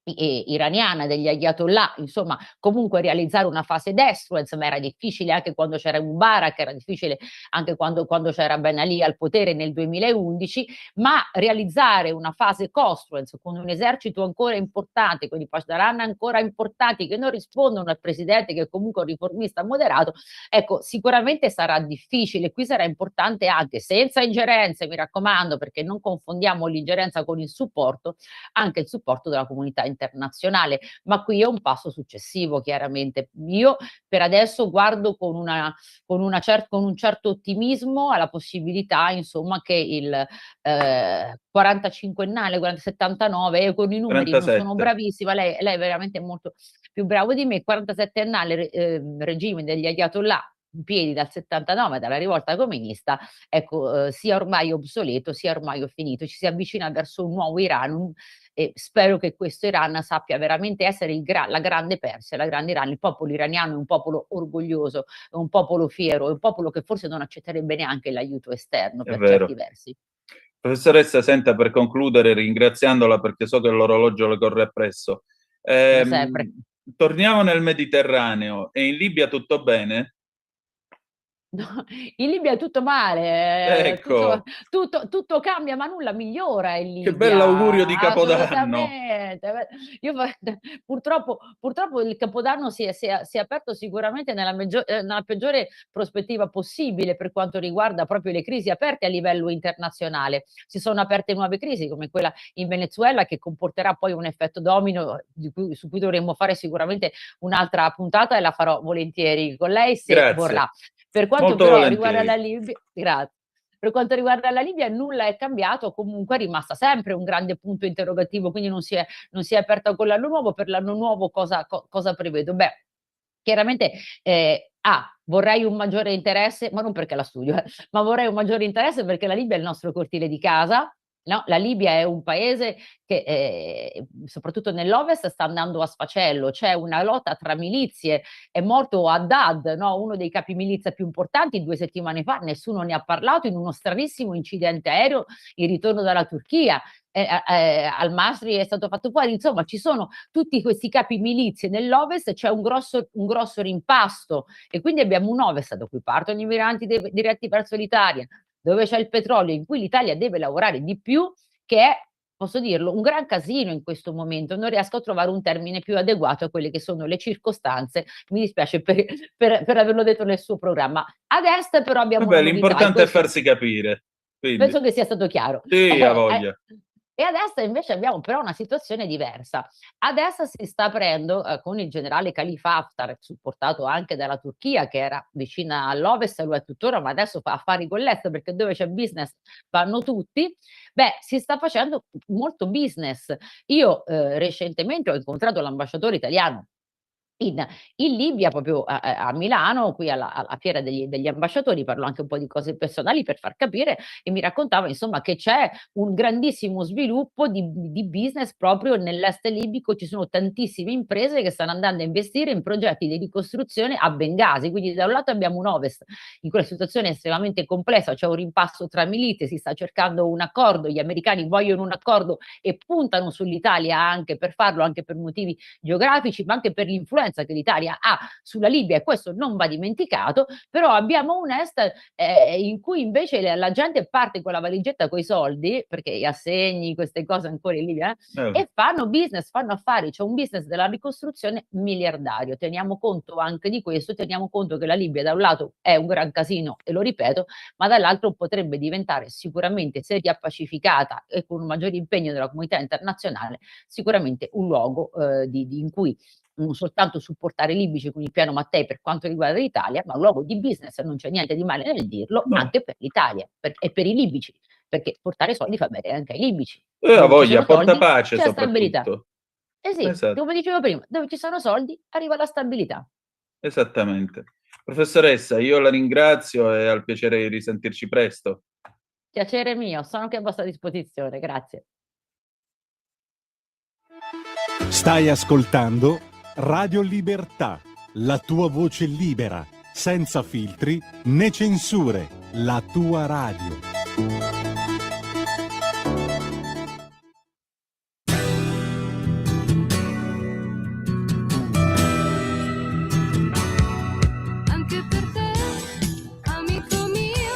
iraniana, degli Ayatollah, insomma, comunque realizzare una fase destruence, ma era difficile anche quando c'era Mubarak, era difficile anche quando c'era Ben Ali al potere nel 2011, ma realizzare una fase costruence con un esercito ancora importante, con i Pashdaran ancora importanti che non rispondono al presidente che è comunque un riformista moderato, ecco, sicuramente sarà difficile. Qui sarà importante anche, senza ingerenze, mi raccomando, perché non confondiamo l'ingerenza con il supporto, anche il supporto della comunità internazionale, ma qui è un passo successivo, chiaramente. Io per adesso guardo con un certo ottimismo alla possibilità, insomma, che il 45ennale, 79, con i numeri
47.
non sono bravissima, lei è veramente molto, più bravo di me, il 47ennale regime degli Ayatollah in piedi dal 79, dalla rivolta comunista, ecco, sia ormai obsoleto, sia ormai finito. Ci si avvicina verso un nuovo Iran, e spero che questo Iran sappia veramente essere la grande Persia, la grande Iran. Il popolo iraniano è un popolo orgoglioso, è un popolo fiero, è un popolo che forse non accetterebbe neanche l'aiuto esterno per certi versi.
Professoressa, senta, per concludere, ringraziandola perché so che l'orologio le corre appresso,
sempre.
torniamo nel Mediterraneo. E in Libia tutto bene?
No, in Libia è tutto male,
Ecco.
tutto cambia, ma nulla migliora in Libia.
Che bell'augurio di Capodanno!
Assolutamente. Purtroppo il Capodanno si è aperto sicuramente nella peggiore prospettiva possibile per quanto riguarda proprio le crisi aperte a livello internazionale. Si sono aperte nuove crisi, come quella in Venezuela, che comporterà poi un effetto domino su cui dovremmo fare sicuramente un'altra puntata, e la farò volentieri con lei se
Grazie.
vorrà. Per quanto però riguarda la Libia, grazie. Per quanto riguarda la Libia nulla è cambiato, comunque è rimasta sempre un grande punto interrogativo, quindi non si è aperta con l'anno nuovo. Per l'anno nuovo cosa prevedo? Beh, chiaramente vorrei un maggiore interesse, ma non perché la studio, ma vorrei un maggiore interesse perché la Libia è il nostro cortile di casa. No, la Libia è un paese che soprattutto nell'ovest sta andando a sfacello, c'è una lotta tra milizie, è morto Haddad, no? Uno dei capi milizia più importanti 2 settimane fa, nessuno ne ha parlato, in uno stranissimo incidente aereo in ritorno dalla Turchia. Al-Masri è stato fatto fuori, insomma ci sono tutti questi capi milizie nell'ovest, c'è un grosso rimpasto, e quindi abbiamo un ovest da cui partono i migranti diretti verso l'Italia, dove c'è il petrolio, in cui l'Italia deve lavorare di più, che è, posso dirlo, un gran casino in questo momento. Non riesco a trovare un termine più adeguato a quelle che sono le circostanze. Mi dispiace per averlo detto nel suo programma. Ad est però abbiamo una novità,
l'importante è farsi capire. Quindi.
Penso che sia stato chiaro.
Sì, a voglia.
E ad est invece abbiamo però una situazione diversa. Ad est si sta aprendo con il generale Khalifa Haftar, supportato anche dalla Turchia, che era vicina all'ovest, lo è tuttora, ma adesso fa affari con l'est, perché dove c'è business vanno tutti. Beh, si sta facendo molto business. Io recentemente ho incontrato l'ambasciatore italiano in Libia, proprio a Milano, qui alla fiera degli ambasciatori. Parlo anche un po' di cose personali per far capire, e mi raccontava insomma che c'è un grandissimo sviluppo di business proprio nell'est libico. Ci sono tantissime imprese che stanno andando a investire in progetti di ricostruzione a Bengasi, quindi da un lato abbiamo un ovest in quella situazione estremamente complessa, c'è un rimpasto tra milizie, si sta cercando un accordo, gli americani vogliono un accordo e puntano sull'Italia anche per farlo, anche per motivi geografici, ma anche per l'influenza che l'Italia ha sulla Libia, e questo non va dimenticato. Però abbiamo un est in cui invece la gente parte con la valigetta coi soldi, perché gli assegni, queste cose ancora in Libia, e fanno business, fanno affari. C'è un business della ricostruzione miliardario. Teniamo conto anche di questo, teniamo conto che la Libia da un lato è un gran casino, e lo ripeto, ma dall'altro potrebbe diventare sicuramente, se riappacificata e con un maggiore impegno della comunità internazionale, sicuramente un luogo in cui non soltanto supportare i libici con il piano Mattei per quanto riguarda l'Italia, ma un luogo di business, non c'è niente di male nel dirlo, anche per l'Italia e per i libici, perché portare soldi fa bene anche ai libici.
Ha voglia, porta pace
c'è stabilità.
soprattutto.
Sì,
Esatto.
come dicevo prima, dove ci sono soldi arriva la stabilità.
Esattamente. Professoressa, io la ringrazio e al piacere di risentirci presto.
Piacere mio, sono anche a vostra disposizione, grazie.
Stai ascoltando Radio Libertà, la tua voce libera, senza filtri né censure, la tua radio.
Anche per te, amico mio,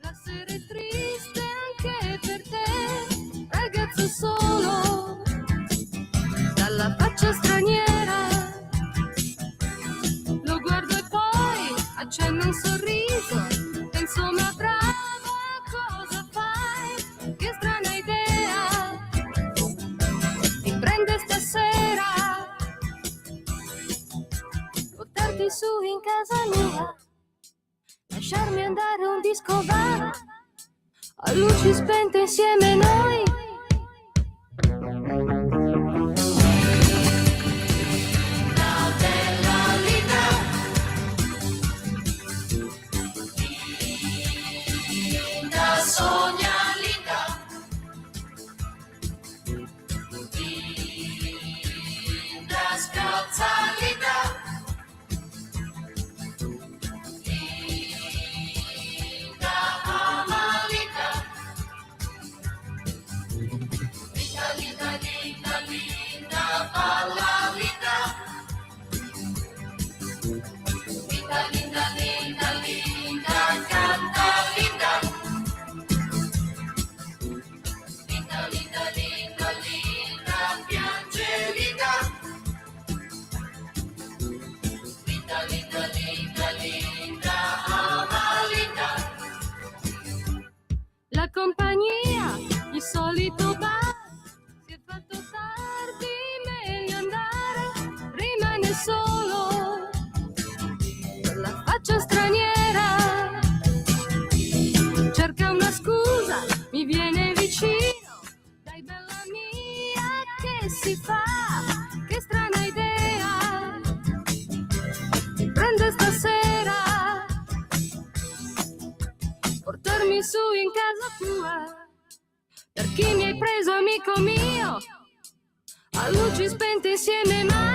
l'essere triste anche per te, ragazzo solo, dalla faccia straniera. Accenna un sorriso, penso ma brava cosa fai, che strana idea ti prende stasera, portarti su in casa mia, lasciarmi andare un disco bar, a luci spente insieme noi. lasciarmi su in casa tua, per chi mi hai preso amico mio, a luci spente insieme mai.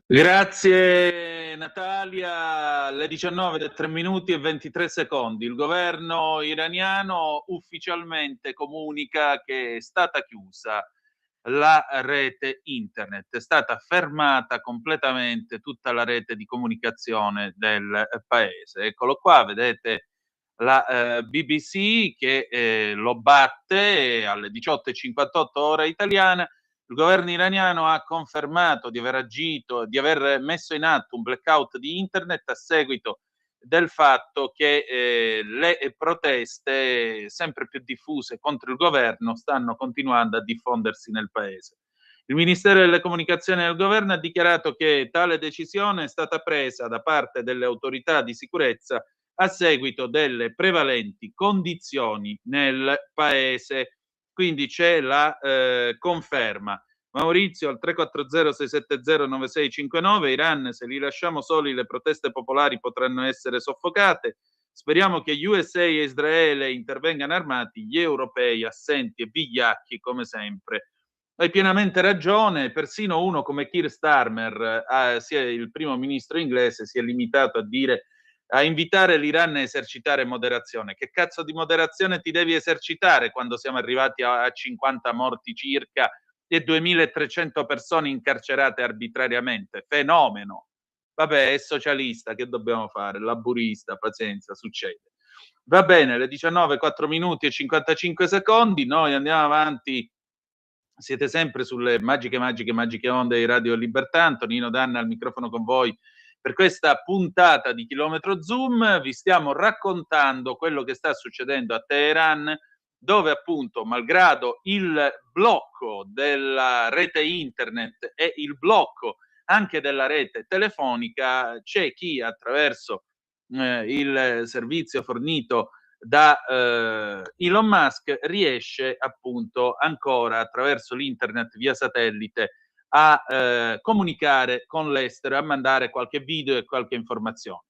Grazie Natalia, alle 19:03 il governo iraniano ufficialmente comunica che è stata chiusa la rete internet, è stata fermata completamente tutta la rete di comunicazione del paese. Eccolo qua, vedete la BBC che lo batte alle 18:58 ora italiana. Il governo iraniano ha confermato di aver agito, di aver messo in atto un blackout di internet a seguito del fatto che le proteste sempre più diffuse contro il governo stanno continuando a diffondersi nel paese. Il Ministero delle Comunicazioni del governo ha dichiarato che tale decisione è stata presa da parte delle autorità di sicurezza a seguito delle prevalenti condizioni nel paese. Quindi c'è la conferma. Maurizio al 340-670-9659, Iran, se li lasciamo soli le proteste popolari potranno essere soffocate. Speriamo che USA e Israele intervengano armati, gli europei assenti e vigliacchi come sempre. Hai pienamente ragione, persino uno come Keir Starmer, sia il primo ministro inglese, si è limitato a invitare l'Iran a esercitare moderazione. Che cazzo di moderazione ti devi esercitare quando siamo arrivati a 50 morti circa e 2300 persone incarcerate arbitrariamente? Fenomeno. Vabbè, è socialista, che dobbiamo fare? Laburista, pazienza, succede. Va bene, le 19:04:55, noi andiamo avanti. Siete sempre sulle magiche onde di Radio Libertà. Antonino Danna al microfono con voi per questa puntata di Chilometro Zoom. Vi stiamo raccontando quello che sta succedendo a Teheran, dove appunto, malgrado il blocco della rete internet e il blocco anche della rete telefonica, c'è chi attraverso il servizio fornito da Elon Musk riesce appunto ancora attraverso l'internet via satellite a comunicare con l'estero, a mandare qualche video e qualche informazione.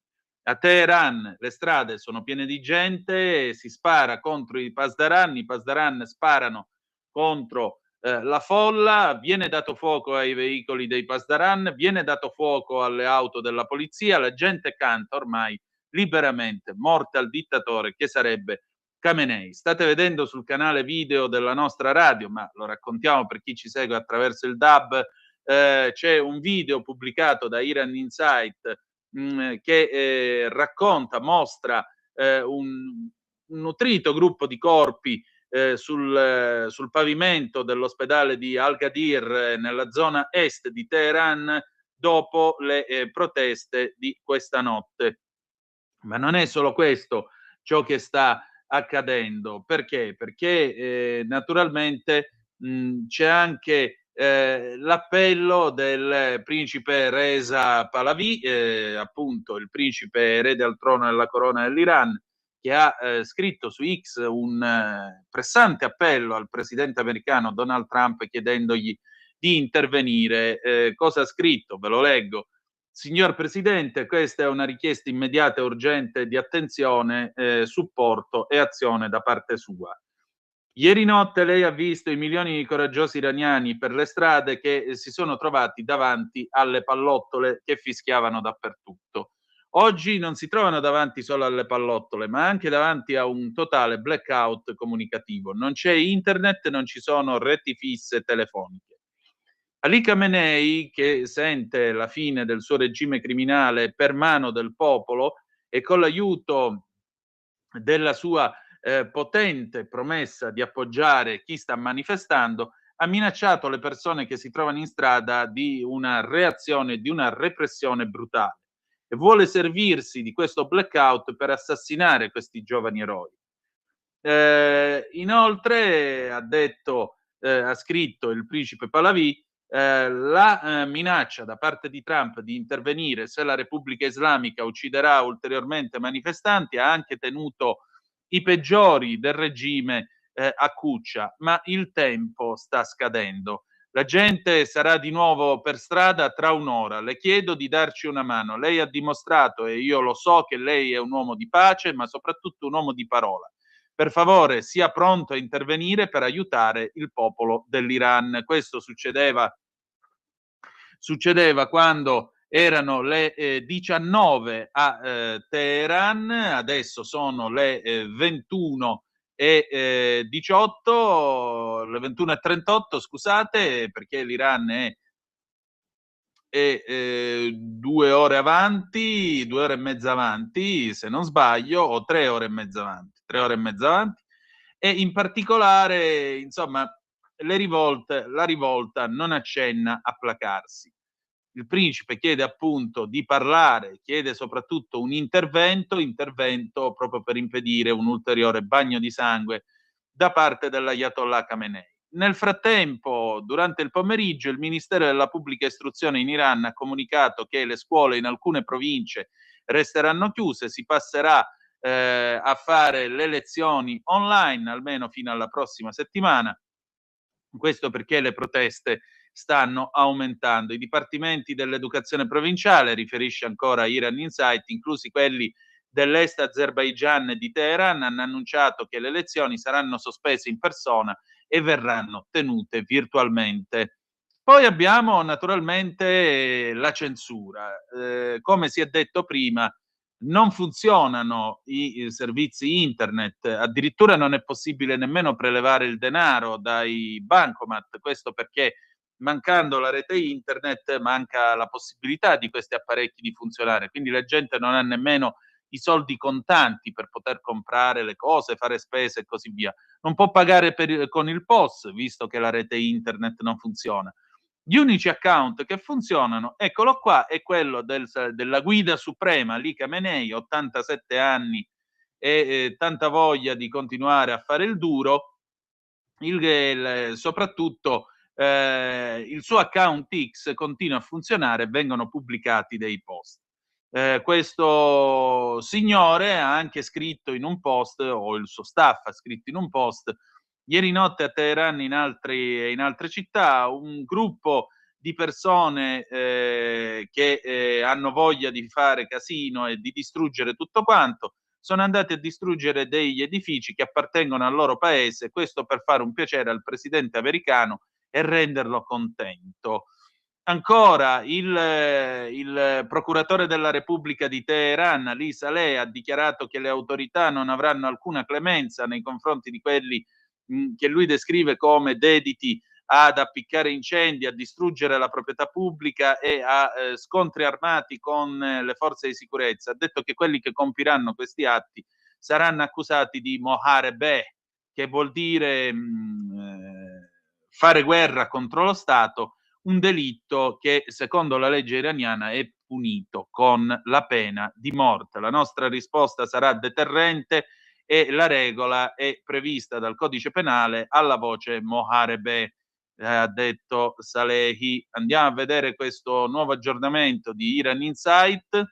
A Teheran le strade sono piene di gente, si spara contro i pasdaran sparano contro la folla, viene dato fuoco ai veicoli dei pasdaran, viene dato fuoco alle auto della polizia, la gente canta ormai liberamente morte al dittatore che sarebbe Khamenei. State vedendo sul canale video della nostra radio, ma lo raccontiamo per chi ci segue attraverso il DAB, c'è un video pubblicato da Iran Insight che racconta, mostra un nutrito gruppo di corpi sul pavimento dell'ospedale di Al-Ghadir nella zona est di Teheran dopo le proteste di questa notte. Ma non è solo questo ciò che sta accadendo. Perché? Perché naturalmente c'è anche l'appello del principe Reza Pahlavi, appunto il principe erede al trono della corona dell'Iran, che ha scritto su X un pressante appello al presidente americano Donald Trump chiedendogli di intervenire. Cosa ha scritto? Ve lo leggo. Signor Presidente, questa è una richiesta immediata e urgente di attenzione, supporto e azione da parte sua. Ieri notte lei ha visto i milioni di coraggiosi iraniani per le strade che si sono trovati davanti alle pallottole che fischiavano dappertutto. Oggi non si trovano davanti solo alle pallottole, ma anche davanti a un totale blackout comunicativo. Non c'è internet, non ci sono reti fisse telefoniche. Ali Khamenei, che sente la fine del suo regime criminale per mano del popolo e con l'aiuto della sua potente promessa di appoggiare chi sta manifestando, ha minacciato le persone che si trovano in strada di una reazione, di una repressione brutale e vuole servirsi di questo blackout per assassinare questi giovani eroi. Inoltre ha detto ha scritto il principe Pahlavi, la minaccia da parte di Trump di intervenire se la Repubblica Islamica ucciderà ulteriormente manifestanti ha anche tenuto i peggiori del regime a cuccia, ma il tempo sta scadendo. La gente sarà di nuovo per strada tra un'ora. Le chiedo di darci una mano. Lei ha dimostrato, e io lo so, che lei è un uomo di pace, ma soprattutto un uomo di parola. Per favore, sia pronto a intervenire per aiutare il popolo dell'Iran. Questo succedeva quando erano le 19 a Teheran, adesso sono le 21 e 18, le 21:38, scusate, perché l'Iran è 2 ore avanti, 2 ore e mezza avanti, se non sbaglio, o 3 ore e mezza avanti, 3 ore e mezza avanti, e in particolare, insomma, la rivolta non accenna a placarsi. Il principe chiede appunto di parlare, chiede soprattutto un intervento proprio per impedire un ulteriore bagno di sangue da parte dell'Ayatollah Khamenei. Nel frattempo, durante il pomeriggio, il Ministero della Pubblica Istruzione in Iran ha comunicato che le scuole in alcune province resteranno chiuse, si passerà a fare le lezioni online almeno fino alla prossima settimana. Questo perché le proteste stanno aumentando. I dipartimenti dell'educazione provinciale, riferisce ancora Iran Insight, inclusi quelli dell'Est Azerbaigian e di Teheran, hanno annunciato che le lezioni saranno sospese in persona e verranno tenute virtualmente. Poi abbiamo naturalmente la censura. Come si è detto prima, non funzionano i servizi internet, addirittura non è possibile nemmeno prelevare il denaro dai bancomat, questo perché mancando la rete internet manca la possibilità di questi apparecchi di funzionare, quindi la gente non ha nemmeno i soldi contanti per poter comprare le cose, fare spese e così via. Non può pagare con il POS, visto che la rete internet non funziona. Gli unici account che funzionano, eccolo qua, è quello della guida suprema, Ali Khamenei, 87 anni e tanta voglia di continuare a fare il duro, soprattutto il suo account X continua a funzionare e vengono pubblicati dei post. Questo signore ha anche scritto in un post, o il suo staff ha scritto in un post, ieri notte a Teheran e in altre città un gruppo di persone che hanno voglia di fare casino e di distruggere tutto quanto, sono andati a distruggere degli edifici che appartengono al loro paese, questo per fare un piacere al presidente americano e renderlo contento. Ancora il procuratore della Repubblica di Teheran, Ali Saleh, ha dichiarato che le autorità non avranno alcuna clemenza nei confronti di quelli che lui descrive come dediti ad appiccare incendi, a distruggere la proprietà pubblica e a scontri armati con le forze di sicurezza. Ha detto che quelli che compiranno questi atti saranno accusati di moharebe, che vuol dire fare guerra contro lo Stato, un delitto che secondo la legge iraniana è punito con la pena di morte. La nostra risposta sarà deterrente e la regola è prevista dal codice penale alla voce moharebe, ha detto Salehi. Andiamo a vedere questo nuovo aggiornamento di Iran Insight.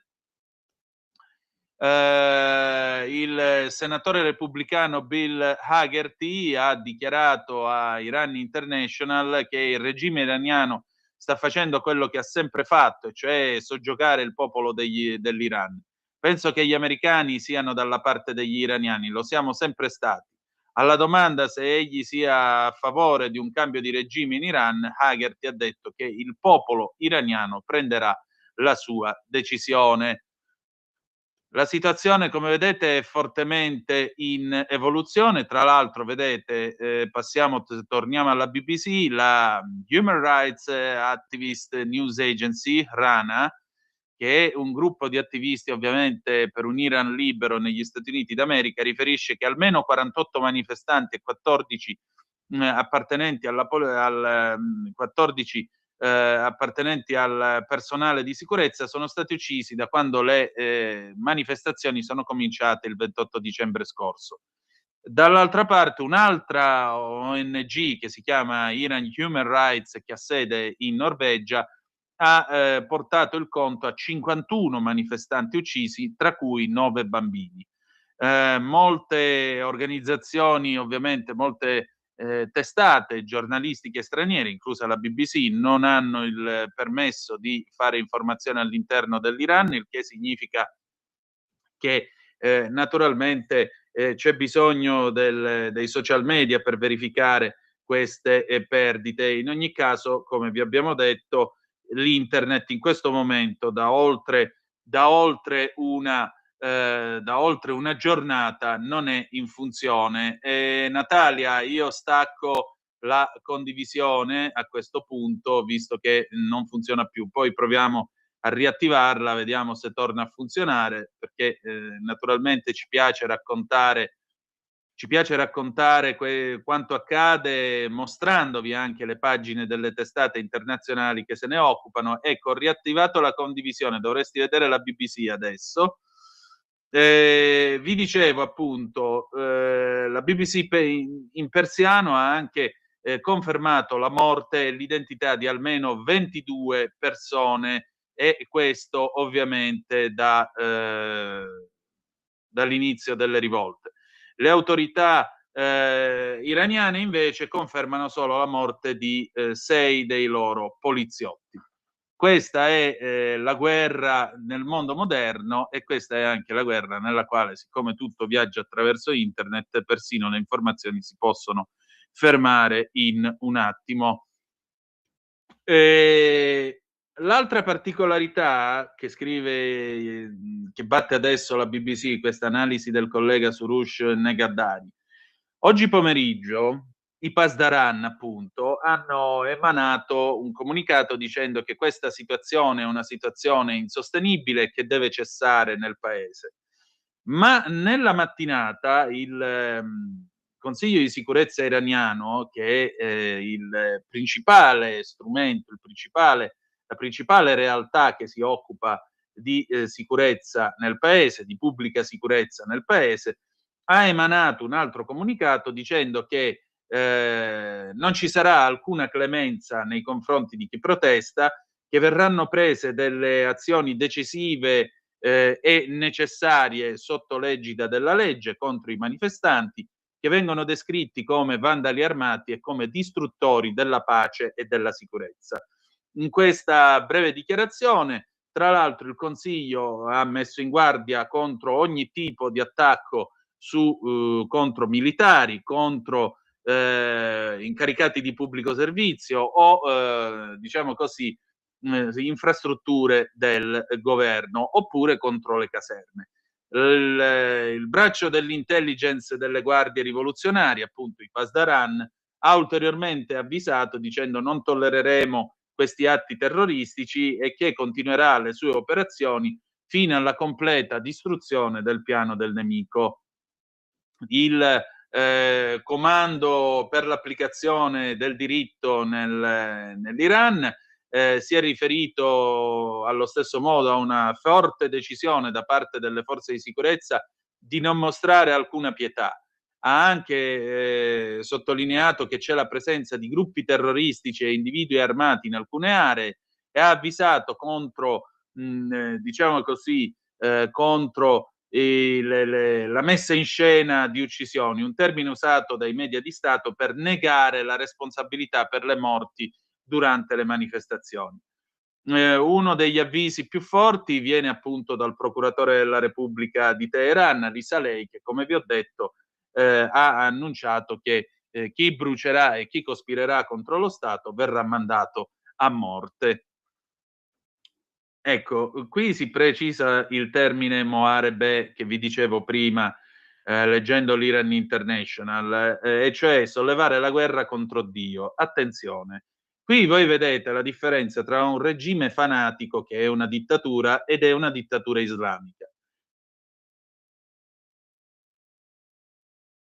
Il senatore repubblicano Bill Hagerty ha dichiarato a Iran International che il regime iraniano sta facendo quello che ha sempre fatto, cioè soggiogare il popolo dell'Iran. Penso che gli americani siano dalla parte degli iraniani, lo siamo sempre stati. Alla domanda se egli sia a favore di un cambio di regime in Iran, Hagerty ha detto che il popolo iraniano prenderà la sua decisione. La situazione, come vedete, è fortemente in evoluzione. Tra l'altro, vedete, torniamo alla BBC, la Human Rights Activist News Agency, RANA, che è un gruppo di attivisti ovviamente per un Iran libero negli Stati Uniti d'America, riferisce che almeno 48 manifestanti e 14 appartenenti appartenenti al personale di sicurezza sono stati uccisi da quando le manifestazioni sono cominciate il 28 dicembre scorso. Dall'altra parte un'altra ONG che si chiama Iran Human Rights, che ha sede in Norvegia, ha portato il conto a 51 manifestanti uccisi, tra cui 9 bambini. Molte organizzazioni, ovviamente molte testate giornalistiche straniere, inclusa la BBC, non hanno il permesso di fare informazione all'interno dell'Iran, il che significa che naturalmente c'è bisogno dei social media per verificare queste perdite. In ogni caso, come vi abbiamo detto, l'internet in questo momento da oltre una giornata non è in funzione. Natalia, io stacco la condivisione a questo punto, visto che non funziona più. Poi proviamo a riattivarla, vediamo se torna a funzionare, perché naturalmente ci piace raccontare quanto accade, mostrandovi anche le pagine delle testate internazionali che se ne occupano. Ecco, ho riattivato la condivisione, dovresti vedere la BBC adesso. Vi dicevo appunto, la BBC in persiano ha anche confermato la morte e l'identità di almeno 22 persone, e questo ovviamente dall'inizio delle rivolte. Le autorità iraniane invece confermano solo la morte di 6 dei loro poliziotti. Questa è la guerra nel mondo moderno, e questa è anche la guerra nella quale, siccome tutto viaggia attraverso internet, persino le informazioni si possono fermare in un attimo. L'altra particolarità che batte adesso la BBC, questa analisi del collega Surush Negaddari, oggi pomeriggio i Pasdaran appunto hanno emanato un comunicato dicendo che questa situazione è una situazione insostenibile e che deve cessare nel paese. Ma nella mattinata il Consiglio di sicurezza iraniano, che è il principale strumento, la principale realtà che si occupa di sicurezza nel paese, di pubblica sicurezza nel paese, ha emanato un altro comunicato dicendo che non ci sarà alcuna clemenza nei confronti di chi protesta, che verranno prese delle azioni decisive e necessarie sotto l'egida della legge contro i manifestanti, che vengono descritti come vandali armati e come distruttori della pace e della sicurezza. In questa breve dichiarazione, tra l'altro, il Consiglio ha messo in guardia contro ogni tipo di attacco contro militari, contro incaricati di pubblico servizio o diciamo così infrastrutture del governo, oppure contro le caserme. Il braccio dell'intelligence delle guardie rivoluzionarie, appunto i Pasdaran, ha ulteriormente avvisato dicendo: non tollereremo questi atti terroristici, e che continuerà le sue operazioni fino alla completa distruzione del piano del nemico. Il comando per l'applicazione del diritto nell'Iran si è riferito allo stesso modo a una forte decisione da parte delle forze di sicurezza di non mostrare alcuna pietà. Ha anche sottolineato che c'è la presenza di gruppi terroristici e individui armati in alcune aree, e ha avvisato contro, diciamo così, contro la messa in scena di uccisioni, un termine usato dai media di Stato per negare la responsabilità per le morti durante le manifestazioni. Uno degli avvisi più forti viene appunto dal procuratore della Repubblica di Teheran, Risalei, che, come vi ho detto, ha annunciato che chi brucerà e chi cospirerà contro lo Stato verrà mandato a morte. Ecco, qui si precisa il termine Moharebe che vi dicevo prima, leggendo l'Iran International, e cioè sollevare la guerra contro Dio. Attenzione, qui voi vedete la differenza tra un regime fanatico, che è una dittatura, ed è una dittatura islamica.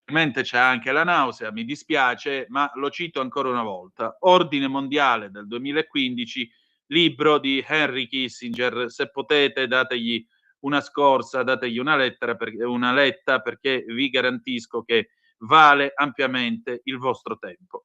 Ovviamente c'è anche la nausea, mi dispiace, ma lo cito ancora una volta. Ordine Mondiale del 2015, libro di Henry Kissinger, se potete dategli una scorsa, dategli una letta perché vi garantisco che vale ampiamente il vostro tempo.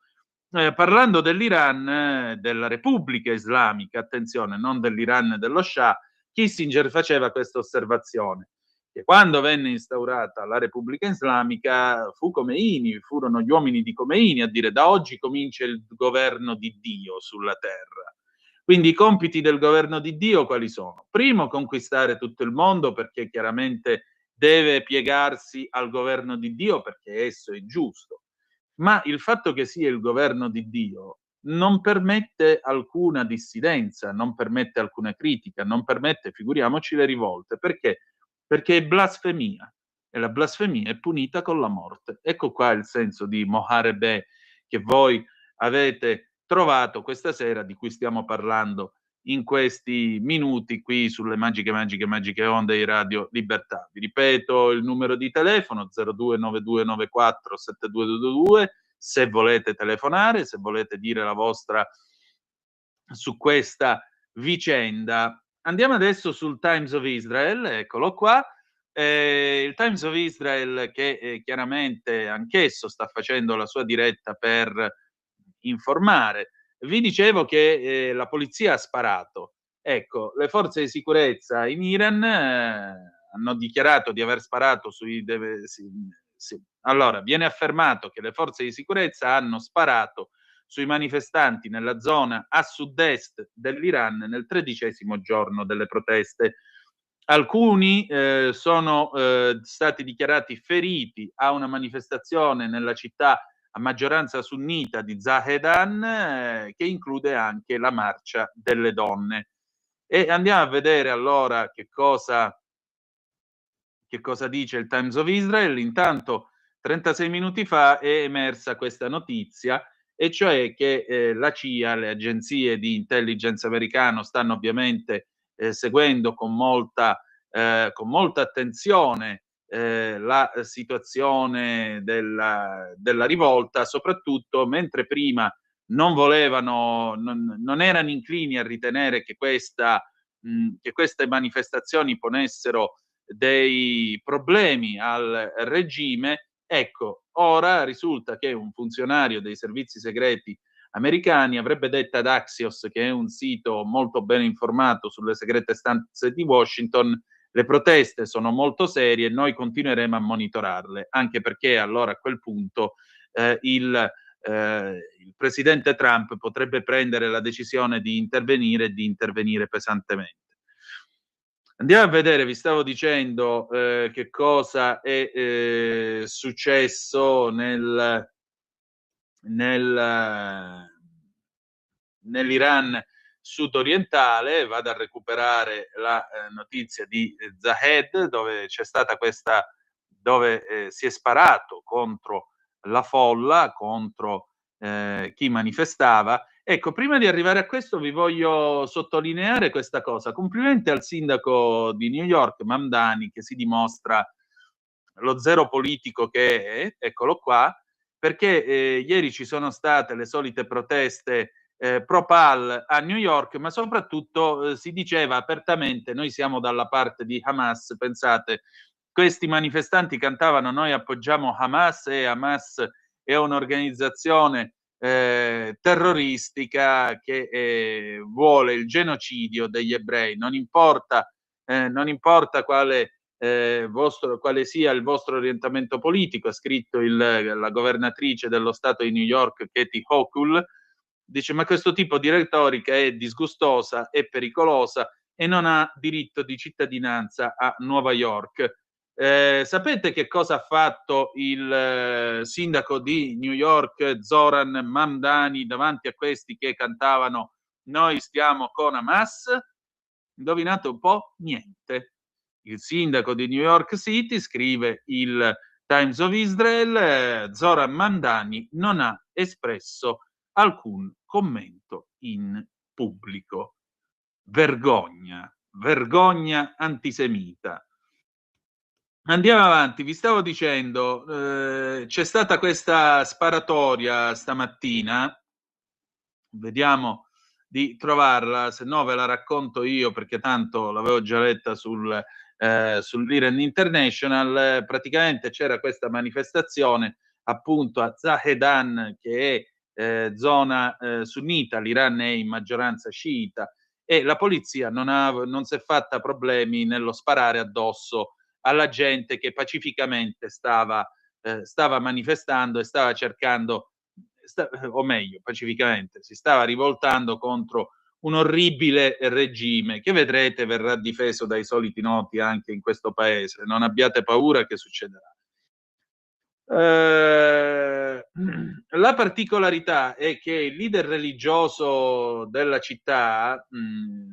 Parlando dell'Iran, della Repubblica Islamica, attenzione, non dell'Iran e dello Shah, Kissinger faceva questa osservazione, che quando venne instaurata la Repubblica Islamica furono gli uomini di Khomeini a dire: da oggi comincia il governo di Dio sulla terra. Quindi i compiti del governo di Dio quali sono? Primo, conquistare tutto il mondo, perché chiaramente deve piegarsi al governo di Dio perché esso è giusto. Ma il fatto che sia il governo di Dio non permette alcuna dissidenza, non permette alcuna critica, non permette, figuriamoci, le rivolte. Perché? Perché è blasfemia, e la blasfemia è punita con la morte. Ecco qua il senso di Moharebè che voi avete trovato questa sera, di cui stiamo parlando in questi minuti qui sulle magiche onde di Radio Libertà. Vi ripeto il numero di telefono 0292947222 se volete telefonare, se volete dire la vostra su questa vicenda. Andiamo adesso sul Times of Israel, eccolo qua. Il Times of Israel che chiaramente anch'esso sta facendo la sua diretta per informare. Vi dicevo che la polizia ha sparato. Ecco, le forze di sicurezza in Iran hanno dichiarato di aver sparato sui... Allora, viene affermato che le forze di sicurezza hanno sparato sui manifestanti nella zona a sud-est dell'Iran nel 13° giorno delle proteste. Alcuni sono stati dichiarati feriti a una manifestazione nella città a maggioranza sunnita di Zahedan, che include anche la marcia delle donne. E andiamo a vedere allora che cosa dice il Times of Israel. Intanto 36 minuti fa è emersa questa notizia, e cioè che la CIA, le agenzie di intelligence americano, stanno ovviamente seguendo con molta attenzione la situazione della rivolta, soprattutto mentre prima non erano inclini a ritenere che queste manifestazioni ponessero dei problemi al regime. Ecco, ora risulta che un funzionario dei servizi segreti americani avrebbe detto ad Axios, che è un sito molto ben informato sulle segrete stanze di Washington: le proteste sono molto serie e noi continueremo a monitorarle, anche perché allora a quel punto il presidente Trump potrebbe prendere la decisione di intervenire pesantemente. Andiamo a vedere, vi stavo dicendo che cosa è successo nell'Iran sudorientale. Vado a recuperare la notizia di Zahed, dove c'è stata dove si è sparato contro la folla, contro chi manifestava. Ecco, prima di arrivare a questo vi voglio sottolineare questa cosa. Complimenti al sindaco di New York, Mamdani, che si dimostra lo zero politico che è, eccolo qua, perché ieri ci sono state le solite proteste pro-Pal a New York, ma soprattutto si diceva apertamente: noi siamo dalla parte di Hamas. Pensate, questi manifestanti cantavano: noi appoggiamo Hamas, e Hamas è un'organizzazione terroristica che vuole il genocidio degli ebrei. Non importa quale sia il vostro orientamento politico, ha scritto la governatrice dello Stato di New York, Kathy Hochul. Dice: ma questo tipo di retorica è disgustosa, è pericolosa e non ha diritto di cittadinanza a Nuova York. Sapete che cosa ha fatto il sindaco di New York, Zoran Mamdani, davanti a questi che cantavano noi stiamo con Hamas? Indovinate un po'? Niente. Il sindaco di New York City, scrive il Times of Israel, Zoran Mamdani non ha espresso alcun commento in pubblico. Vergogna antisemita. Andiamo avanti, vi stavo dicendo, c'è stata questa sparatoria stamattina, vediamo di trovarla, se no ve la racconto io perché tanto l'avevo già letta sul sull'Iran International, praticamente c'era questa manifestazione appunto a Zahedan, che è zona sunnita, l'Iran è in maggioranza sciita, e la polizia non si è fatta problemi nello sparare addosso alla gente che pacificamente stava manifestando e stava cercando, o meglio, pacificamente, si stava rivoltando contro un orribile regime che vedrete verrà difeso dai soliti noti anche in questo paese. Non abbiate paura che succederà. La particolarità è che il leader religioso della città,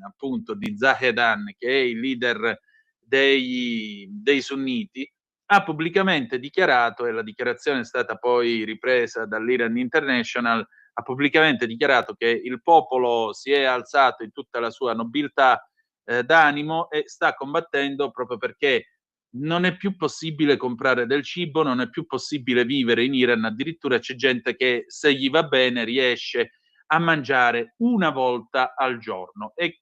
appunto di Zahedan, che è il leader dei sunniti, ha pubblicamente dichiarato, e la dichiarazione è stata poi ripresa dall'Iran International, ha pubblicamente dichiarato che il popolo si è alzato in tutta la sua nobiltà d'animo e sta combattendo proprio perché non è più possibile comprare del cibo, non è più possibile vivere in Iran, addirittura c'è gente che, se gli va bene, riesce a mangiare una volta al giorno, e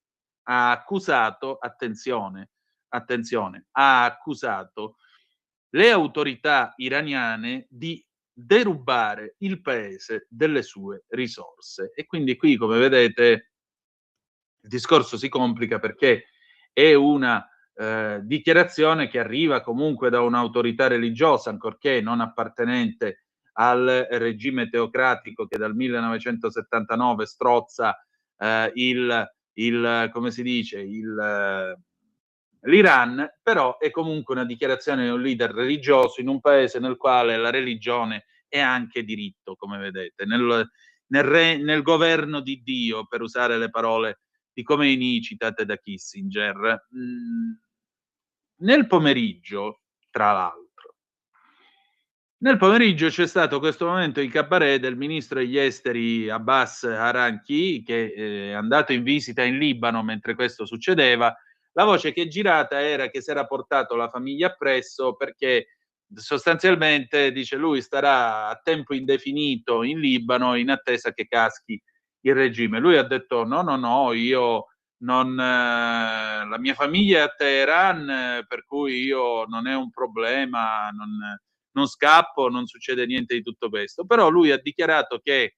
ha accusato, attenzione, ha accusato le autorità iraniane di derubare il paese delle sue risorse. E quindi qui, come vedete, il discorso si complica, perché è una dichiarazione che arriva comunque da un'autorità religiosa, ancorché non appartenente al regime teocratico che dal 1979 strozza come si dice, l'Iran, però è comunque una dichiarazione di un leader religioso in un paese nel quale la religione è anche diritto, come vedete, nel governo di Dio, per usare le parole di Khomeini citate da Kissinger. Nel pomeriggio, tra l'altro, c'è stato questo momento in cabaret del ministro degli esteri Abbas Aranchi, che è andato in visita in Libano mentre questo succedeva. La voce che è girata era che si era portato la famiglia appresso, perché sostanzialmente, dice lui, starà a tempo indefinito in Libano in attesa che caschi il regime. Lui ha detto no, io non, la mia famiglia è a Teheran, per cui io non è un problema, non scappo, non succede niente di tutto questo. Però lui ha dichiarato che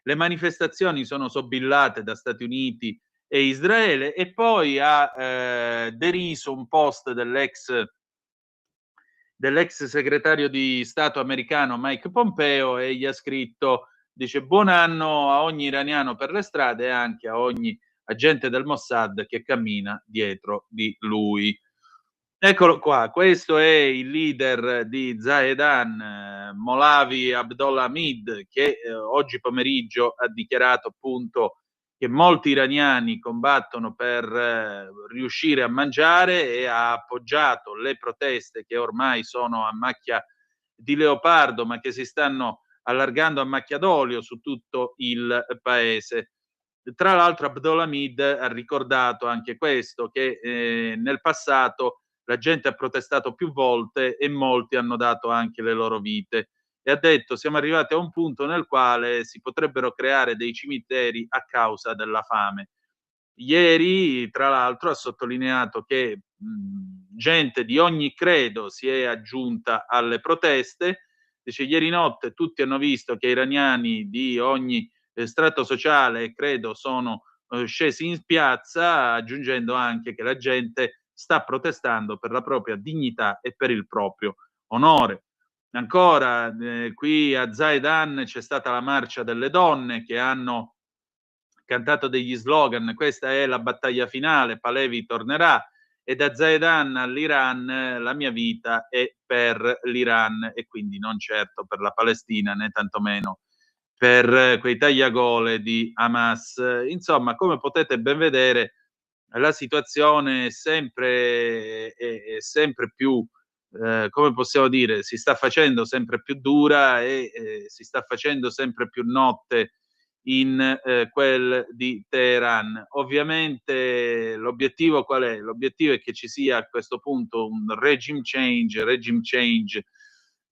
le manifestazioni sono sobillate da Stati Uniti e Israele, e poi ha deriso un post dell'ex segretario di Stato americano Mike Pompeo, e gli ha scritto, dice: buon anno a ogni iraniano per le strade e anche a ogni agente del Mossad che cammina dietro di lui. Eccolo qua, questo è il leader di Zahedan, Molavi Abdolhamid, che oggi pomeriggio ha dichiarato appunto che molti iraniani combattono per riuscire a mangiare, e ha appoggiato le proteste che ormai sono a macchia di leopardo, ma che si stanno allargando a macchia d'olio su tutto il paese. Tra l'altro Abdolhamid ha ricordato anche questo, che nel passato la gente ha protestato più volte e molti hanno dato anche le loro vite, e ha detto: siamo arrivati a un punto nel quale si potrebbero creare dei cimiteri a causa della fame. Ieri, tra l'altro, ha sottolineato che gente di ogni credo si è aggiunta alle proteste. Dice: ieri notte tutti hanno visto che iraniani di ogni strato sociale e credo sono scesi in piazza, aggiungendo anche che la gente sta protestando per la propria dignità e per il proprio onore. Ancora, qui a Zahedan c'è stata la marcia delle donne che hanno cantato degli slogan: questa è la battaglia finale, Pahlavi tornerà, e da Zahedan all'Iran la mia vita è per l'Iran, e quindi non certo per la Palestina, né tantomeno per quei tagliagole di Hamas. Insomma, come potete ben vedere, la situazione è sempre più, come possiamo dire, si sta facendo sempre più dura, e si sta facendo sempre più notte in quel di Teheran. Ovviamente l'obiettivo qual è? L'obiettivo è che ci sia a questo punto un regime change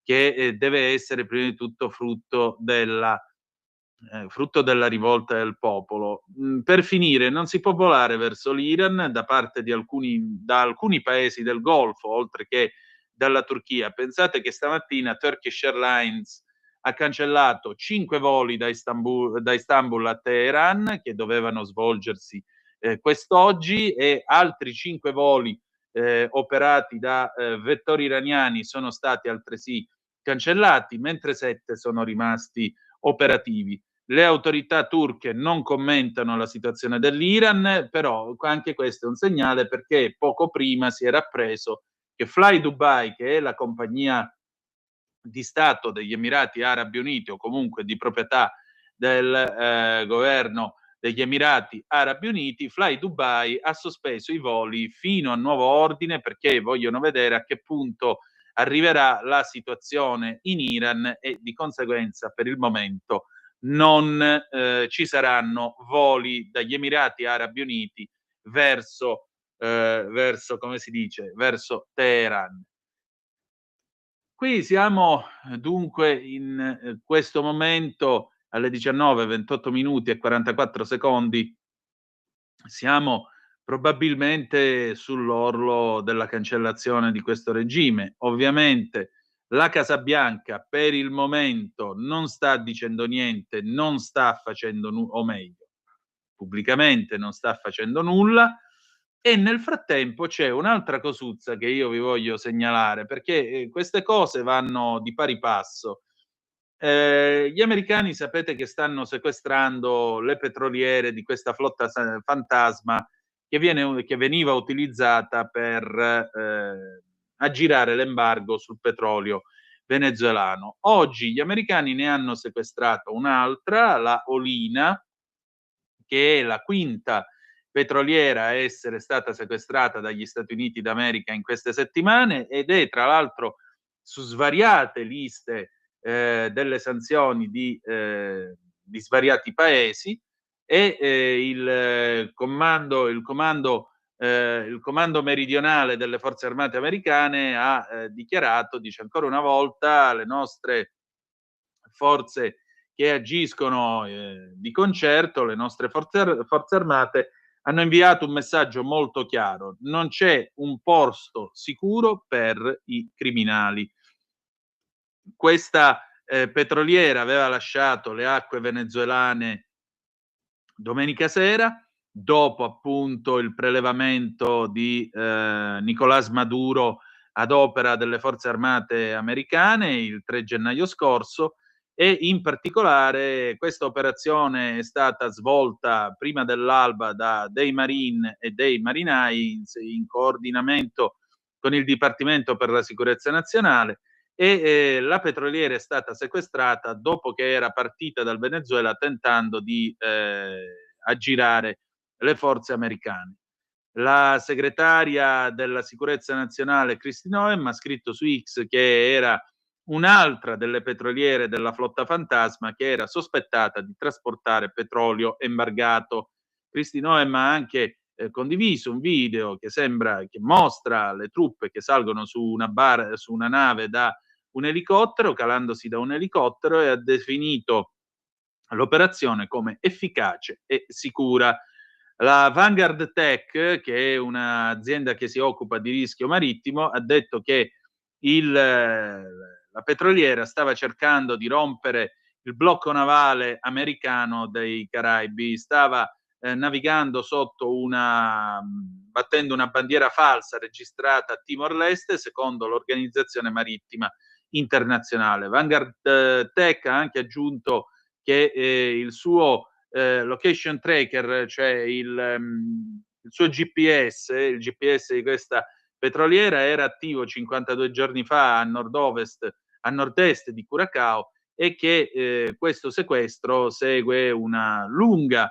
che deve essere prima di tutto frutto della frutto della rivolta del popolo. Per finire, non si può volare verso l'Iran da parte da alcuni paesi del Golfo, oltre che dalla Turchia. Pensate che stamattina Turkish Airlines ha cancellato 5 voli da Istanbul a Teheran, che dovevano svolgersi quest'oggi, e altri 5 voli operati da vettori iraniani sono stati altresì cancellati, mentre 7 sono rimasti operativi. Le autorità turche non commentano la situazione dell'Iran, però anche questo è un segnale, perché poco prima si era appreso che Fly Dubai, che è la compagnia di Stato degli Emirati Arabi Uniti, o comunque di proprietà del governo degli Emirati Arabi Uniti, Fly Dubai ha sospeso i voli fino a nuovo ordine, perché vogliono vedere a che punto arriverà la situazione in Iran, e di conseguenza per il momento non ci saranno voli dagli Emirati Arabi Uniti verso come si dice, verso Teheran. Qui siamo dunque in questo momento alle 19:28 e 44 secondi. Siamo probabilmente sull'orlo della cancellazione di questo regime. Ovviamente la Casa Bianca per il momento non sta dicendo niente, non sta facendo o meglio, pubblicamente non sta facendo nulla. E nel frattempo c'è un'altra cosuzza che io vi voglio segnalare, perché queste cose vanno di pari passo. Gli americani sapete che stanno sequestrando le petroliere di questa flotta fantasma che veniva utilizzata per aggirare l'embargo sul petrolio venezuelano. Oggi gli americani ne hanno sequestrato un'altra, la Olina, che è la quinta petroliera a essere stata sequestrata dagli Stati Uniti d'America in queste settimane, ed è tra l'altro su svariate liste delle sanzioni di svariati paesi, e il comando meridionale delle forze armate americane ha dichiarato, dice ancora una volta, le nostre forze che agiscono di concerto, le nostre forze armate hanno inviato un messaggio molto chiaro: non c'è un posto sicuro per i criminali. Questa petroliera aveva lasciato le acque venezuelane domenica sera, dopo appunto il prelevamento di Nicolás Maduro ad opera delle forze armate americane il 3 gennaio scorso, e in particolare questa operazione è stata svolta prima dell'alba da dei Marine e dei marinai in coordinamento con il Dipartimento per la Sicurezza Nazionale, e la petroliera è stata sequestrata dopo che era partita dal Venezuela tentando di aggirare le forze americane. La segretaria della Sicurezza Nazionale Kristi Noem ha scritto su X che era un'altra delle petroliere della flotta fantasma che era sospettata di trasportare petrolio embargato. Kristi Noem ha anche condiviso un video che mostra le truppe che salgono su una nave da un elicottero, calandosi da un elicottero, e ha definito l'operazione come efficace e sicura. La Vanguard Tech, che è un'azienda che si occupa di rischio marittimo, ha detto che la petroliera stava cercando di rompere il blocco navale americano dei Caraibi, stava navigando battendo una bandiera falsa registrata a Timor-Leste, secondo l'Organizzazione Marittima Internazionale. Vanguard Tech ha anche aggiunto che il suo location tracker, cioè il suo GPS, il GPS di questa petroliera, era attivo 52 giorni fa a nord-est di Curacao, e che questo sequestro segue una lunga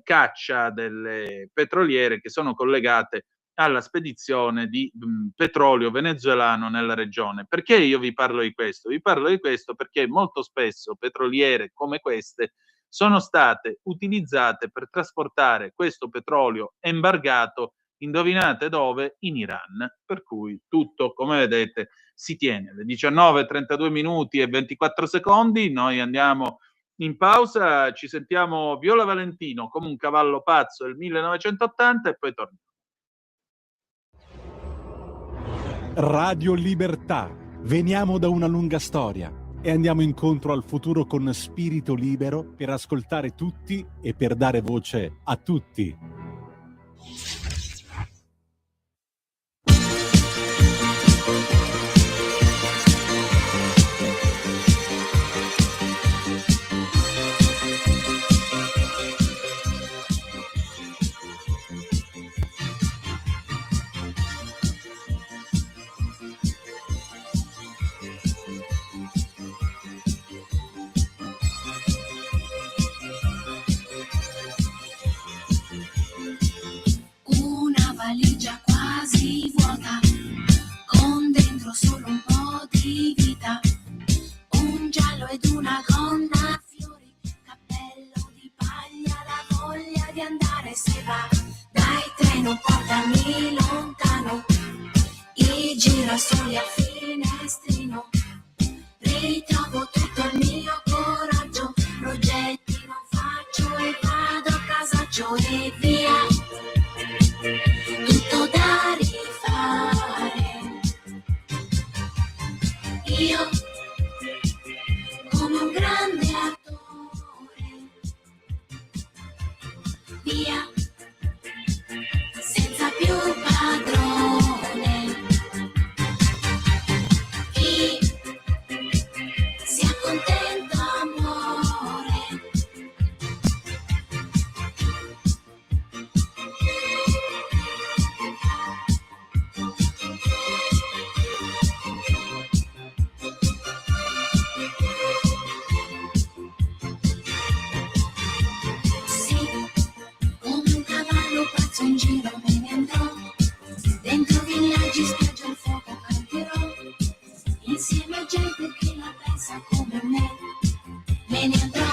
caccia delle petroliere che sono collegate alla spedizione di petrolio venezuelano nella regione. Perché io vi parlo di questo? Vi parlo di questo perché molto spesso petroliere come queste sono state utilizzate per trasportare questo petrolio embargato, indovinate dove? In Iran. Per cui tutto, come vedete, si tiene. Le 19:32 e 24 secondi, noi andiamo In pausa ci sentiamo Viola Valentino come un cavallo pazzo del 1980 e poi torniamo.
Radio Libertà. Veniamo da una lunga storia e andiamo incontro al futuro con spirito libero per ascoltare tutti e per dare voce a tutti.
Una valigia quasi vuota, con dentro solo un po' di vita, un giallo ed una gonna a fiori, cappello di paglia, la voglia di andare se va, dai treno portami lontano, i girasoli a finestrino, ritrovo tutto il mio coraggio, progetti non faccio e vado a casaccio e via. Tutto da rifare, io come un grande attore, via, senza più padrone, chi si accontenta muore. In giro me ne andrò, dentro villaggi, spiagge al fuoco canterò, insieme a gente che la pensa come me. Me ne andrò,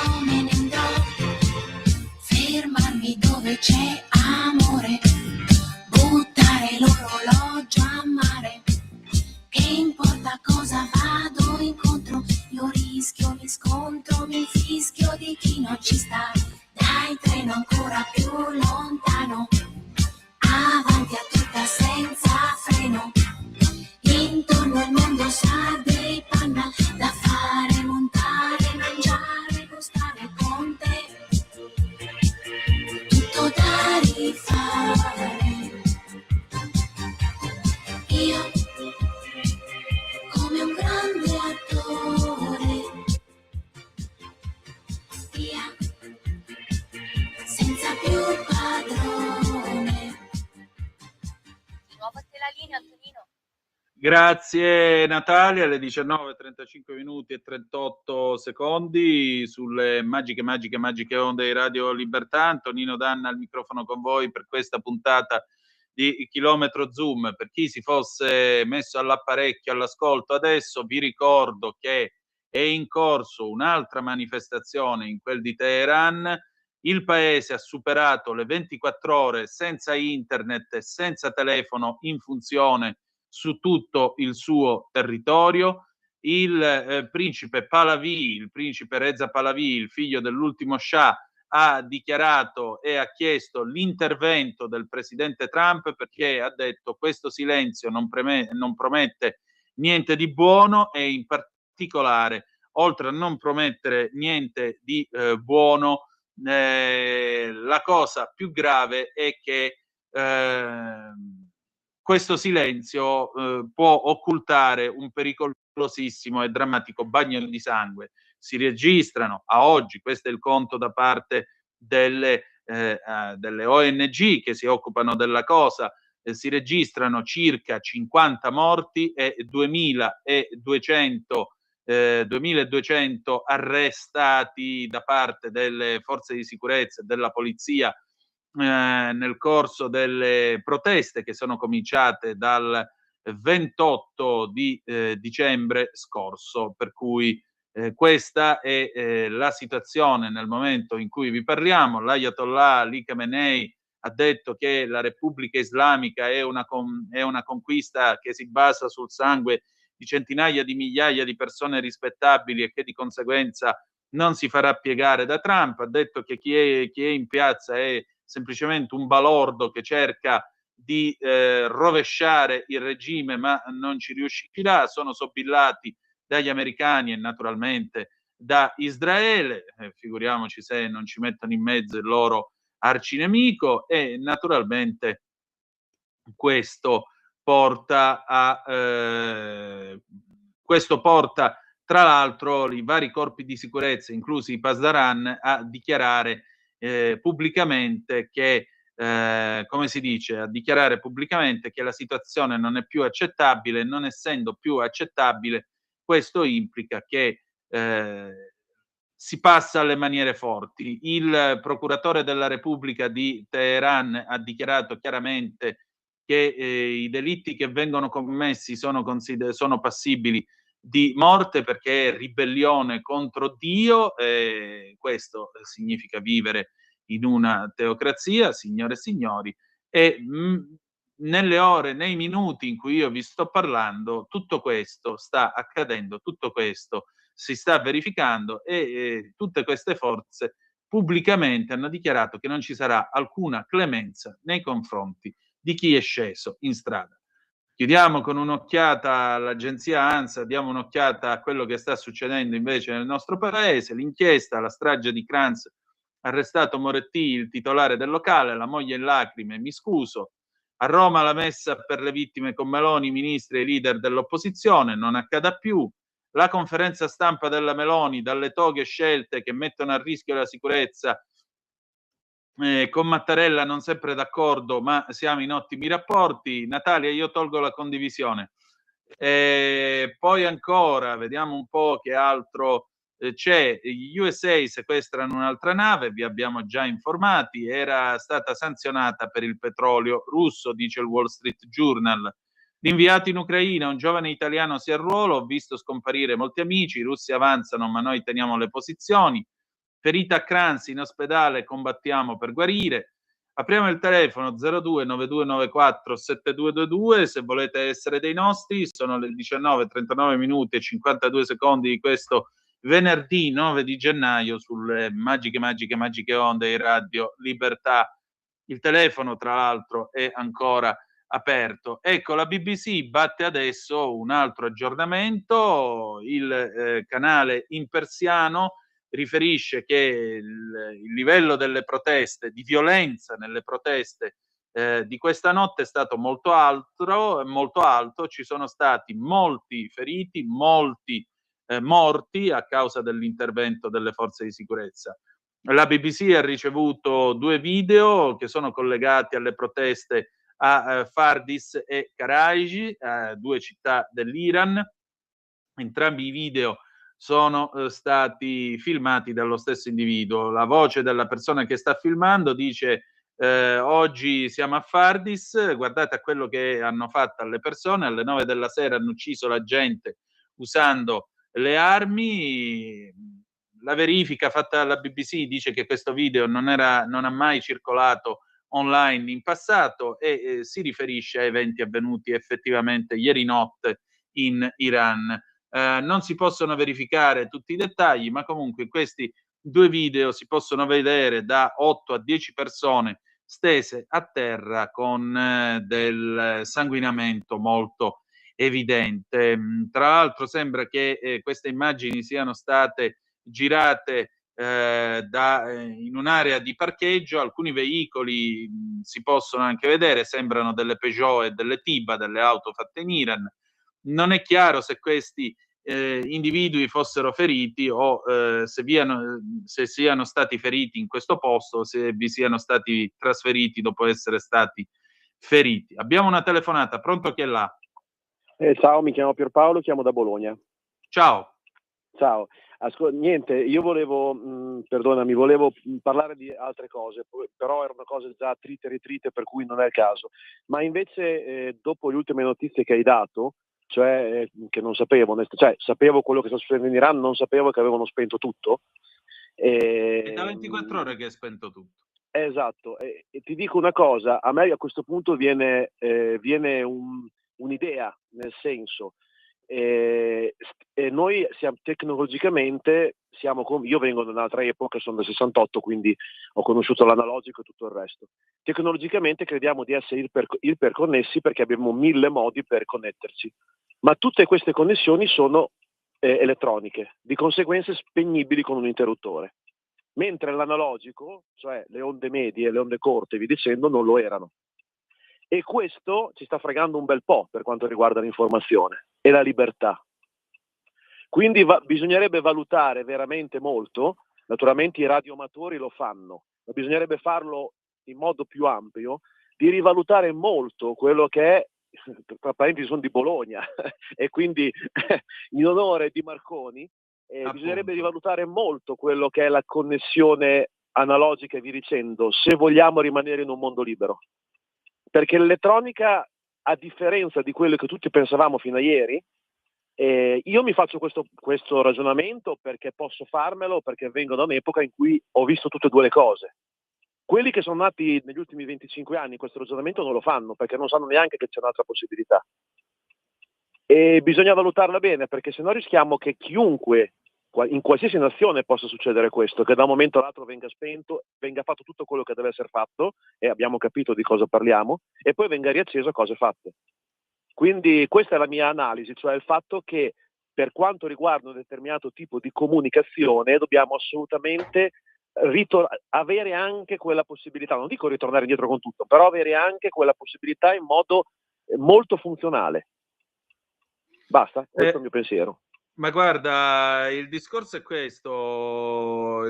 fermarmi dove c'è amore, buttare l'orologio a mare, che importa cosa vado incontro, io rischio, mi scontro, mi fischio di chi non ci sta, dai treno ancora più lontano, avanti a tutta senza freno, intorno al mondo sa dei panna, da fare, montare, mangiare, gustare con te, tutto da rifare, io come un grande attore, via, senza più padrone.
Di nuovo a te la linea, Antonino.
Grazie Natalia, alle 19:35 minuti e 38 secondi sulle magiche onde di Radio Libertà. Antonino Danna al microfono con voi per questa puntata di Chilometro Zoom. Per chi si fosse messo all'apparecchio, all'ascolto adesso, vi ricordo che è in corso un'altra manifestazione in quel di Teheran. Il paese ha superato le 24 ore senza internet e senza telefono in funzione su tutto il suo territorio. Il principe Pahlavi, il principe Reza Pahlavi, il figlio dell'ultimo Shah, ha dichiarato e ha chiesto l'intervento del presidente Trump perché ha detto questo silenzio non promette niente di buono e in particolare, oltre a non promettere niente di buono, la cosa più grave è che questo silenzio può occultare un pericolosissimo e drammatico bagno di sangue. Si registrano a oggi, questo è il conto da parte delle ONG che si occupano della cosa, si registrano circa 50 morti e 2.200 arrestati da parte delle forze di sicurezza e della polizia nel corso delle proteste che sono cominciate dal 28 di dicembre scorso, per cui questa è la situazione nel momento in cui vi parliamo. L'Ayatollah Ali Khamenei ha detto che la Repubblica Islamica è una conquista che si basa sul sangue di centinaia di migliaia di persone rispettabili e che di conseguenza non si farà piegare da Trump, ha detto che chi è in piazza è semplicemente un balordo che cerca di rovesciare il regime, ma non ci riuscirà, sono sobillati dagli americani e naturalmente da Israele, figuriamoci se non ci mettono in mezzo il loro arcinemico, e naturalmente questo porta tra l'altro i vari corpi di sicurezza, inclusi i Pasdaran, a dichiarare pubblicamente che a dichiarare pubblicamente che la situazione non è più accettabile. Non essendo più accettabile, questo implica che si passa alle maniere forti. Il procuratore della Repubblica di Teheran ha dichiarato chiaramente che i delitti che vengono commessi sono passibili di morte, perché è ribellione contro Dio. Questo significa vivere in una teocrazia, signore e signori, e nelle ore, nei minuti in cui io vi sto parlando, tutto questo sta accadendo, tutto questo si sta verificando, e tutte queste forze pubblicamente hanno dichiarato che non ci sarà alcuna clemenza nei confronti di chi è sceso in strada. Chiudiamo con un'occhiata all'agenzia ANSA, diamo un'occhiata a quello che sta succedendo invece nel nostro paese. L'inchiesta alla strage di Kranz, arrestato Moretti, il titolare del locale, la moglie in lacrime, mi scuso. A Roma la messa per le vittime con Meloni, ministri e leader dell'opposizione, non accada più. La conferenza stampa della Meloni, dalle toghe scelte che mettono a rischio la sicurezza, con Mattarella non sempre d'accordo, ma siamo in ottimi rapporti. Natalia, io tolgo la condivisione. Poi ancora, vediamo un po' che altro c'è. Gli USA sequestrano un'altra nave, vi abbiamo già informati, era stata sanzionata per il petrolio russo, dice il Wall Street Journal. L'inviato in Ucraina, un giovane italiano si arruola, ho visto scomparire molti amici, i russi avanzano ma noi teniamo le posizioni. Ferita a Kranz, in ospedale, combattiamo per guarire. Apriamo il telefono 02 9294 7222 se volete essere dei nostri. Sono le 19:39 minuti e 52 secondi di questo venerdì 9 di gennaio sulle magiche onde di Radio Libertà. Il telefono, tra l'altro, è ancora aperto. Ecco, la BBC batte adesso un altro aggiornamento. Il canale in persiano riferisce che il livello delle proteste, di violenza nelle proteste di questa notte è stato molto alto, ci sono stati molti feriti, molti morti a causa dell'intervento delle forze di sicurezza. La BBC ha ricevuto 2 video che sono collegati alle proteste a Fardis e Karaji, 2 città dell'Iran. Entrambi i video sono stati filmati dallo stesso individuo. La voce della persona che sta filmando dice: oggi siamo a Fardis, guardate a quello che hanno fatto alle persone, alle 9 della sera hanno ucciso la gente usando le armi. La verifica fatta dalla BBC dice che questo video non ha mai circolato online in passato e si riferisce a eventi avvenuti effettivamente ieri notte in Iran. Non si possono verificare tutti i dettagli, ma comunque in questi 2 video si possono vedere da 8 a 10 persone stese a terra con del sanguinamento molto evidente. Tra l'altro sembra che queste immagini siano state girate in un'area di parcheggio. Alcuni veicoli si possono anche vedere, sembrano delle Peugeot e delle Tiba, delle auto fatte in Iran. Non è chiaro se questi individui fossero feriti o se siano stati feriti in questo posto o se vi siano stati trasferiti dopo essere stati feriti. Abbiamo una telefonata, pronto, chi è là?
Ciao, mi chiamo Pierpaolo, chiamo da Bologna.
Ciao.
Ciao, niente, io volevo parlare di altre cose, però erano cose già trite e ritrite, per cui non è il caso. Ma invece dopo le ultime notizie che hai dato, cioè che non sapevo, sapevo quello che sta succedendo in Iran, non sapevo che avevano spento tutto.
È da 24 ore che è spento tutto.
Esatto, e ti dico una cosa, a me a questo punto viene un'idea, nel senso, noi tecnologicamente io vengo da un'altra epoca, sono del 68, quindi ho conosciuto l'analogico e tutto il resto. Tecnologicamente crediamo di essere iperconnessi perché abbiamo 1000 modi per connetterci, ma tutte queste connessioni sono elettroniche, di conseguenza spegnibili con un interruttore, mentre l'analogico, cioè le onde medie, le onde corte, vi dicendo, non lo erano. E questo ci sta fregando un bel po' per quanto riguarda l'informazione e la libertà. Quindi bisognerebbe valutare veramente molto, naturalmente i radioamatori lo fanno, ma bisognerebbe farlo in modo più ampio, di rivalutare molto quello che è, tra parentesi sono di Bologna, e quindi in onore di Marconi, bisognerebbe rivalutare molto quello che è la connessione analogica e via dicendo, se vogliamo rimanere in un mondo libero. Perché l'elettronica, a differenza di quello che tutti pensavamo fino a ieri, io mi faccio questo ragionamento perché posso farmelo, perché vengo da un'epoca in cui ho visto tutte e due le cose. Quelli che sono nati negli ultimi 25 anni questo ragionamento non lo fanno, perché non sanno neanche che c'è un'altra possibilità. E bisogna valutarla bene, perché sennò rischiamo che chiunque, in qualsiasi nazione, possa succedere questo, che da un momento all'altro venga spento, venga fatto tutto quello che deve essere fatto, e abbiamo capito di cosa parliamo, e poi venga riacceso a cose fatte. Quindi questa è la mia analisi, cioè il fatto che per quanto riguarda un determinato tipo di comunicazione dobbiamo assolutamente avere anche quella possibilità, non dico ritornare indietro con tutto, però avere anche quella possibilità in modo molto funzionale. Basta, questo è il mio pensiero.
Ma guarda, il discorso è questo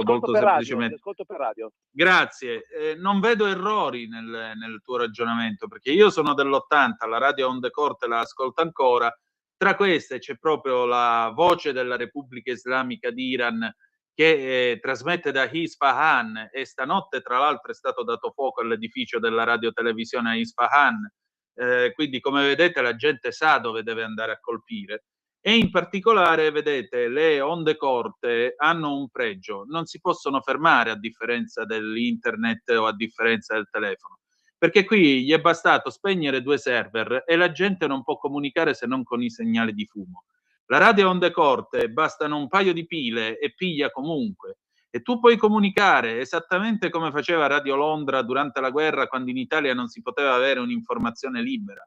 molto semplicemente.
Ti ascolto per radio.
Grazie, non vedo errori nel tuo ragionamento, perché io sono dell'80, la radio onde corte la ascolto ancora, tra queste c'è proprio la voce della Repubblica Islamica d'Iran che trasmette da Isfahan, e stanotte tra l'altro è stato dato fuoco all'edificio della radiotelevisione a Isfahan, quindi come vedete la gente sa dove deve andare a colpire. E in particolare, vedete, le onde corte hanno un pregio, non si possono fermare a differenza dell'internet o a differenza del telefono, perché qui gli è bastato spegnere 2 server e la gente non può comunicare se non con i segnali di fumo. La radio onde corte bastano un paio di pile e piglia comunque, e tu puoi comunicare esattamente come faceva Radio Londra durante la guerra, quando in Italia non si poteva avere un'informazione libera.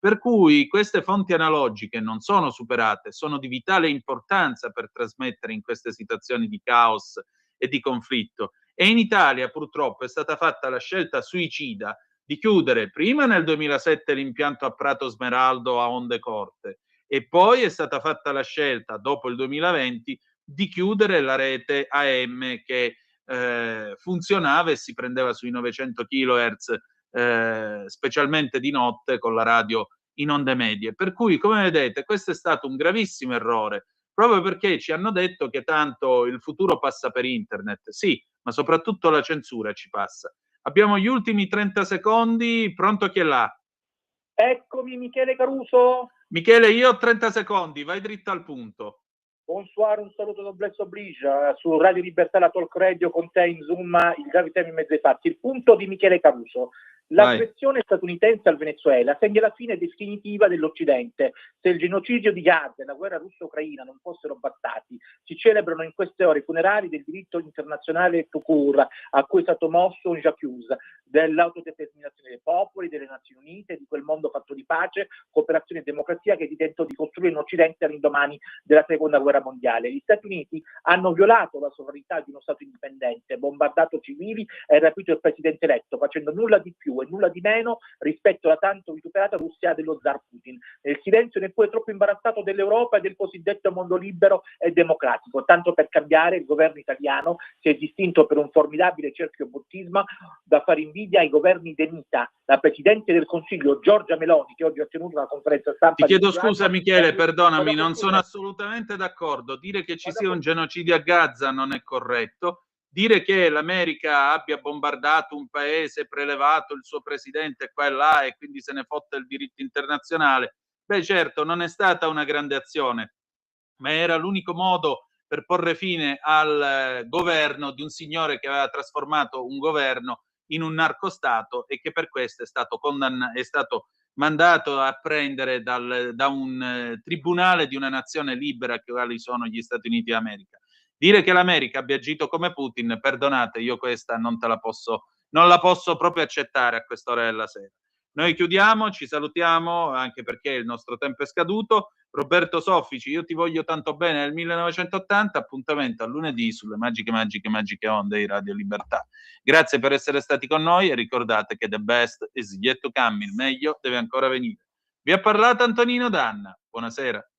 Per cui queste fonti analogiche non sono superate, sono di vitale importanza per trasmettere in queste situazioni di caos e di conflitto. E in Italia purtroppo è stata fatta la scelta suicida di chiudere prima nel 2007 l'impianto a Prato Smeraldo a onde corte, e poi è stata fatta la scelta dopo il 2020 di chiudere la rete AM che funzionava e si prendeva sui 900 kHz specialmente di notte con la radio in onde medie. Per cui, come vedete, questo è stato un gravissimo errore, proprio perché ci hanno detto che tanto il futuro passa per internet. Sì, ma soprattutto la censura ci passa. Abbiamo gli ultimi 30 secondi, pronto chi è là?
Eccomi, Michele Caruso.
Michele, io ho 30 secondi, vai dritto al punto.
Bonsoir, un saluto da Bless Oblige, su Radio Libertà, la talk radio, con te in Zoom, il gravi temi in mezzo ai fatti. Il punto di Michele Caruso. L'aggressione statunitense al Venezuela segna la fine definitiva dell'Occidente. Se il genocidio di Gaza e la guerra russo-ucraina non fossero bastati, si celebrano in queste ore i funerali del diritto internazionale tout court, a cui è stato mosso un j'accuse, dell'autodeterminazione dei popoli, delle Nazioni Unite, di quel mondo fatto di pace, cooperazione e democrazia che tentò di costruire in Occidente all'indomani della Seconda Guerra Mondiale. Gli Stati Uniti hanno violato la sovranità di uno Stato indipendente, bombardato civili e rapito il presidente eletto, facendo nulla di più e nulla di meno rispetto alla tanto vituperata Russia dello zar Putin, nel silenzio neppure troppo imbarazzato dell'Europa e del cosiddetto mondo libero e democratico. Tanto per cambiare, il governo italiano si è distinto per un formidabile cerchiobottismo da fare invidia ai governi d'Enita. La Presidente del Consiglio Giorgia Meloni, che oggi ha tenuto una conferenza stampa...
Ti chiedo scusa Michele, perdonami, non sono assolutamente d'accordo. Dire che ci sia un genocidio a Gaza non è corretto. Dire che l'America abbia bombardato un paese, prelevato il suo presidente qua e là e quindi se ne fotte il diritto internazionale, beh certo non è stata una grande azione, ma era l'unico modo per porre fine al governo di un signore che aveva trasformato un governo in un narcostato e che per questo è stato mandato a prendere da un tribunale di una nazione libera quali sono gli Stati Uniti d'America. Dire che l'America abbia agito come Putin, perdonate, io questa non la posso proprio accettare a quest'ora della sera. Noi chiudiamo, ci salutiamo, anche perché il nostro tempo è scaduto. Roberto Soffici, io ti voglio tanto bene nel 1980, appuntamento a lunedì sulle magiche onde di Radio Libertà. Grazie per essere stati con noi e ricordate che the best is yet to come, il meglio deve ancora venire. Vi ha parlato Antonino Danna, buonasera.